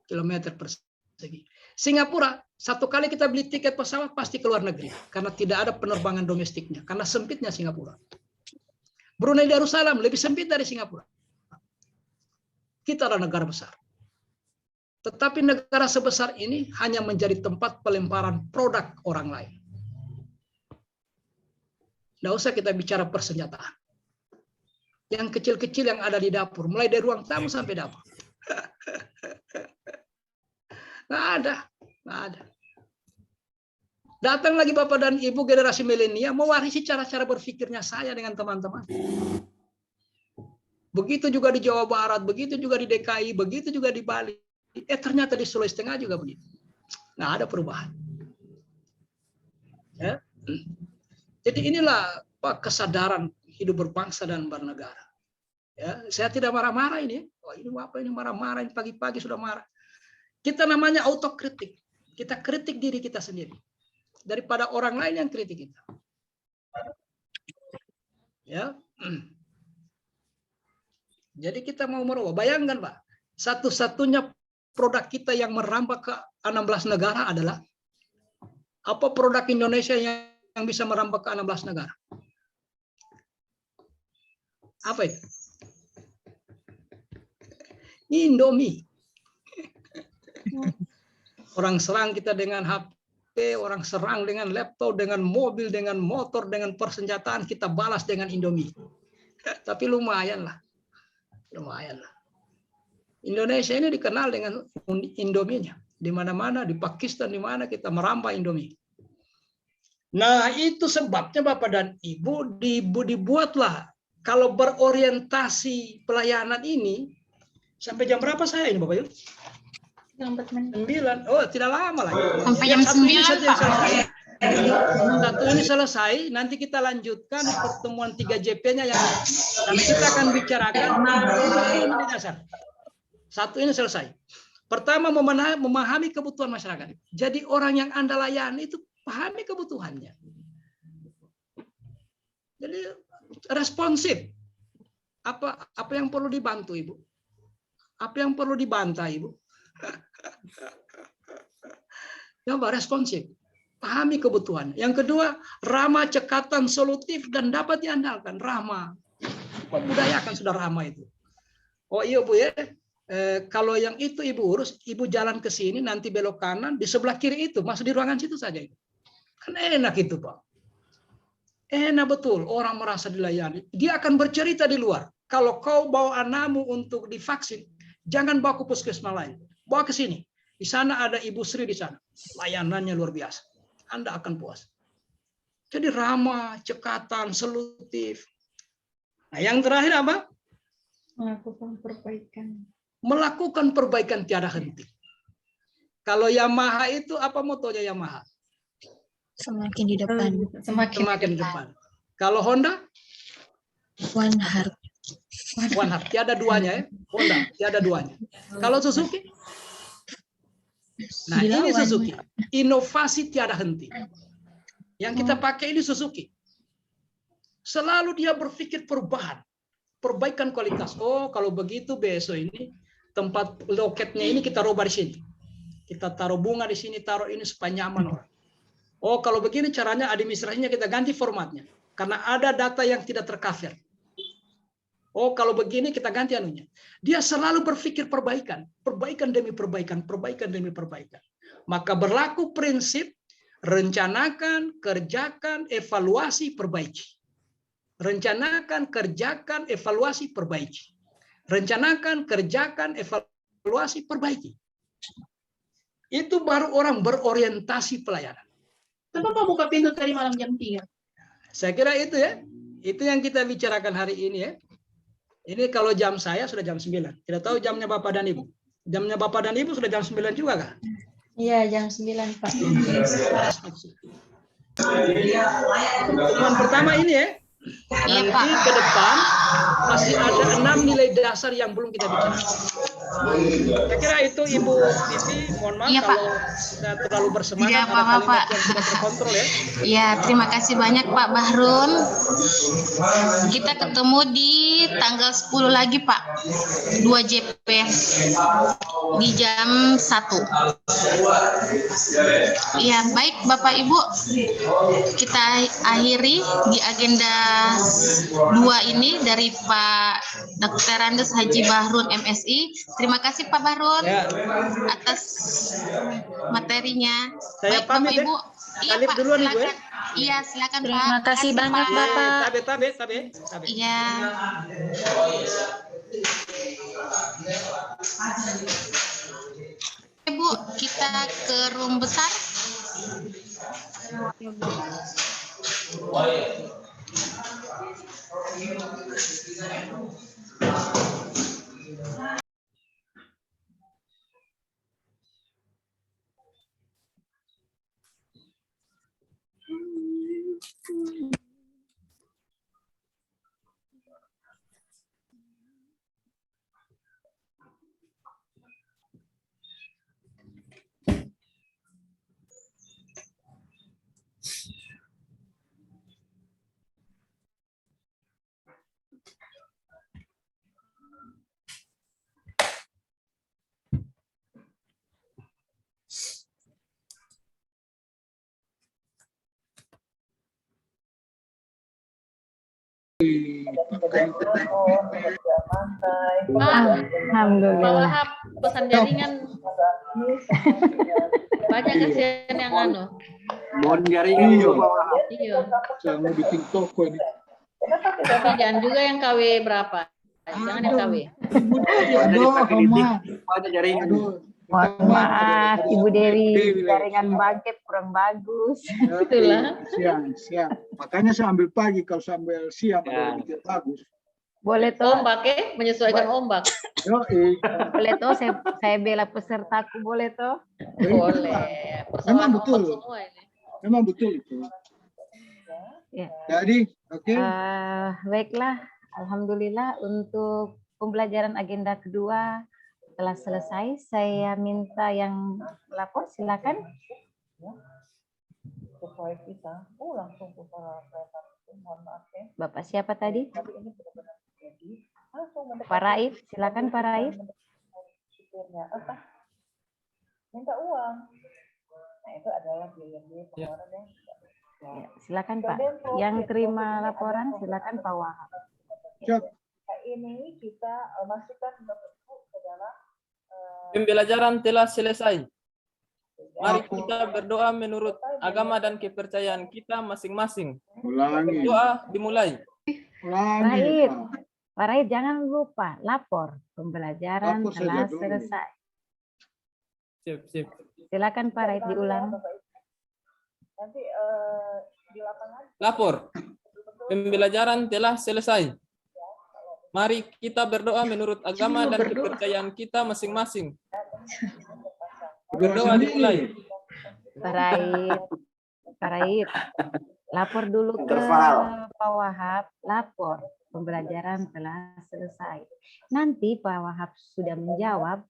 kilometer persegi. Singapura, satu kali kita beli tiket pesawat pasti ke luar negeri karena tidak ada penerbangan domestiknya, karena sempitnya Singapura. Brunei Darussalam lebih sempit dari Singapura. Kita adalah negara besar. Tetapi negara sebesar ini hanya menjadi tempat pelemparan produk orang lain. Tidak usah kita bicara persenjataan. Yang kecil-kecil yang ada di dapur, mulai dari ruang tamu sampai dapur. Nggak ada. Datang lagi Bapak dan Ibu generasi milenial mewarisi cara-cara berpikirnya saya dengan teman-teman. Begitu juga di Jawa Barat, begitu juga di DKI, begitu juga di Bali. Ternyata di Sulawesi Tengah juga begitu. Nggak ada perubahan. Ya. Jadi inilah kesadaran hidup berbangsa dan bernegara. Ya, saya tidak marah-marah ini. Wah, ini apa ini marah-marah, ini pagi-pagi sudah marah. Kita namanya autokritik. Kita kritik diri kita sendiri daripada orang lain yang kritik kita. Ya. Jadi kita mau merubah. Bayangkan Pak, satu-satunya produk kita yang merambah ke 16 negara adalah apa produk Indonesia yang bisa merambah ke 16 negara? Apa itu? Indomie. Orang serang kita dengan HP, orang serang dengan laptop, dengan mobil, dengan motor, dengan persenjataan, kita balas dengan Indomie. Tapi lumayan lah. Indonesia ini dikenal dengan Indominya. Di mana-mana, di Pakistan, di mana kita merambah Indomie. Nah, itu sebabnya Bapak dan Ibu dibuatlah kalau berorientasi pelayanan ini sampai jam berapa saya ini Bapak Ibu? 9. Oh, tidak lama lagi. Sampai jam 9, Pak. Satu ini selesai, nanti kita lanjutkan pertemuan 3JP-nya yang nanti kita akan bicarakan di dasar. Satu ini selesai. Pertama, memahami kebutuhan masyarakat. Jadi orang yang Anda layani itu pahami kebutuhannya. Jadi responsif. Apa yang perlu dibantu Ibu? Apa yang perlu dibantah Ibu? Coba responsif. Pahami kebutuhan. Yang kedua, ramah, cekatan, solutif, dan dapat diandalkan. Ramah. Budayakan sudah ramah itu. Oh iya Bu ya, kalau yang itu Ibu urus, Ibu jalan ke sini, nanti belok kanan, di sebelah kiri itu, masuk di ruangan situ saja. Kan enak itu Pak. Enak betul, orang merasa dilayani. Dia akan bercerita di luar. Kalau kau bawa anakmu untuk divaksin, jangan bawa ke puskesmas lain. Bawa ke sini. Di sana ada Ibu Sri di sana. Layanannya luar biasa. Anda akan puas. Jadi ramah, cekatan, solutif. Nah, yang terakhir apa? Melakukan perbaikan. Melakukan perbaikan tiada henti. Kalau Yamaha itu apa motonya Yamaha? Semakin di depan. Semakin di depan. Kalau Honda? One heart. One heart. Tiada duanya ya. Honda, tiada duanya. Kalau Suzuki? Nah, ini Suzuki. Inovasi tiada henti. Yang kita pakai ini Suzuki. Selalu dia berpikir perubahan. Perbaikan kualitas. Oh, kalau begitu besok ini tempat loketnya ini kita rubah di sini. Kita taruh bunga di sini, taruh ini supaya nyaman orang. Oh, kalau begini caranya administrasinya kita ganti formatnya. Karena ada data yang tidak tercover. Oh, kalau begini kita ganti anunya. Dia selalu berpikir perbaikan. Perbaikan demi perbaikan. Perbaikan demi perbaikan. Maka berlaku prinsip rencanakan, kerjakan, evaluasi, perbaiki. Rencanakan, kerjakan, evaluasi, perbaiki. Rencanakan, kerjakan, evaluasi, perbaiki. Itu baru orang berorientasi pelayanan. Kenapa buka pintu tadi malam jam 3? Saya kira itu ya. Itu yang kita bicarakan hari ini ya. Ini kalau jam saya sudah jam 9. Tidak tahu jamnya Bapak dan Ibu. Jamnya Bapak dan Ibu sudah jam 9 juga kah? Iya, jam 9, Pak. Pertemuan pertama ini ya. Nanti ke depan masih ada 6 nilai dasar yang belum kita bicarakan. Saya kira itu Ibu Vivi, mohon maaf Iya, Pak. kalau saya terlalu bersemangat, Tidak ada apa-apa, kalimat Pak. yang tidak terkontrol ya. Ya, terima kasih banyak Pak Bahrun. Kita ketemu di tanggal 10 lagi Pak. 2 JP di jam 1. Iya, baik Bapak Ibu. Kita akhiri di agenda 2 ini dari Pak Dr. Andes Haji Bahrun MSI. Terima kasih Pak Bahrun atas materinya. Saya Baik pamit Bapak ya. Ibu. Iya Alif Pak, duluan Ibu ya. silakan. Iya, silakan Pak. Terima kasih banyak Pak. Bapak. Tabe. Iya. Ibu, kita ke room besar. Alhamdulillah. Pak Wahab, pesan jaringan banyak kasihan yang anu. Mohon jaringan dulu, Pak Wahab. Iya. Saya mau bikin toko ini. Tapi jangan juga yang KW berapa. Jangan yang KW. Aduh, Ada jaringan. Mohon maaf Ibu Dewi, jaringan bangkit kurang bagus. Itulah. Siang. Makanya saya ambil pagi, kalau saya ambil siang Ya. ada lebih bagus. Boleh toh? Ombak ya, menyesuaikan ombak. Boleh toh saya bela pesertaku, boleh toh? Boleh. Memang Persoalan betul. ombak semua ini. Memang betul itu. Ya. Jadi, oke. Baiklah, alhamdulillah untuk pembelajaran agenda kedua telah selesai. Saya minta yang lapor, silakan. Sesuai kita, langsung ke para presentasi, mohon maaf ya. Bapak siapa tadi? Tapi ini benar-benar terjadi. Langsung Pak Raif, silakan Pak Raif. Supirnya, minta uang. Nah itu adalah biaya pengeluaran yang Ya, silakan Pak. Yang terima laporan silakan Pak Wahab. Ini kita masukkan ke dalam Pembelajaran telah selesai. Mari kita berdoa menurut agama dan kepercayaan kita masing-masing. Doa dimulai. Pak Raif, jangan lupa lapor. Pembelajaran Lapor telah saja dulu. selesai. Sip. Silakan Pak Raif diulang. nanti di lapangan. Lapor. Pembelajaran telah selesai. Mari kita berdoa menurut agama dan kepercayaan kita masing-masing. Berdoa dimulai. Pak Raif, lapor dulu ke Pak Wahab. Lapor. Pembelajaran telah selesai. Nanti Pak Wahab sudah menjawab.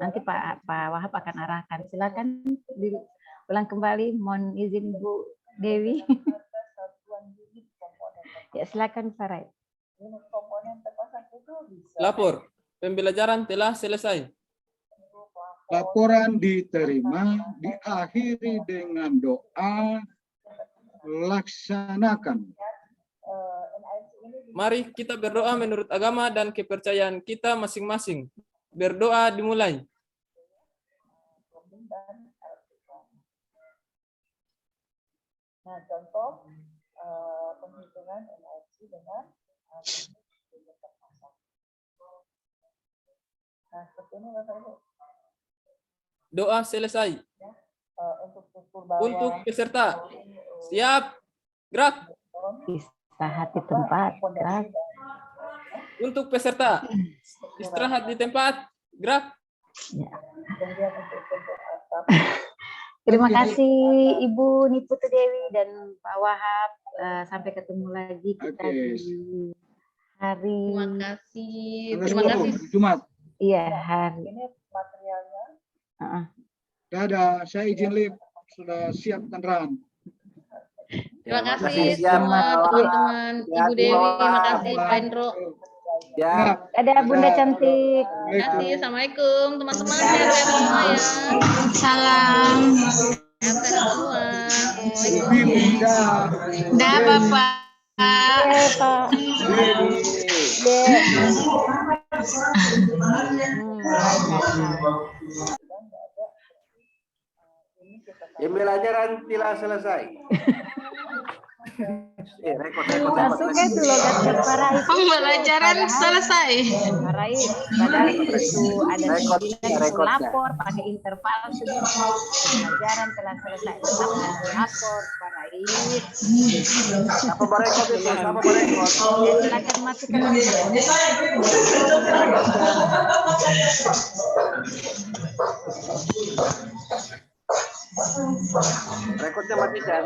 Nanti Pak Wahab akan arahkan. Silakan diulang kembali. Mohon izin Bu Dewi. Ya, silakan Pak Raif. Lapor. Pembelajaran telah selesai. Laporan diterima, diakhiri dengan doa, laksanakan. Mari kita berdoa menurut agama dan kepercayaan kita masing-masing. Berdoa dimulai. Nah, contoh penghitungan NIC dengan nah, seperti ini Bapak Ibu. Doa selesai. Untuk struktur bawah. Untuk peserta. Siap. Gerak. Istirahat di tempat. Gerak. Untuk peserta. Istirahat di tempat. Gerak. Ya. Terima kasih Ibu Niputu Dewi dan Pak Wahab. Sampai ketemu lagi kita di hari. Terima kasih. Jumat. Iya, hari. Ini materialnya. Sudah ada, saya izin live, sudah siap kendaraan. Terima Ya, kasih siap, semua Pak. teman-teman. Ya, Ibu Dewi, Pak. terima kasih Pak Indro. Ya. Ada Bunda cantik. Terima kasih. Assalamualaikum teman-teman. Sehat-sehat semua ya. Salam. Sehat-sehat semua. Dah, Bapak. Pak. Pembelajaran telah selesai. Masuknya itu logatnya Parais. Pembelajaran selesai. Parais. Padahal itu ada sembilan lapor pakai interval segitu. Pembelajaran telah selesai. Tetap lapor Parais. Apa berekod itu? Apa berekod? Silakan masukkan. Rekodnya matikan.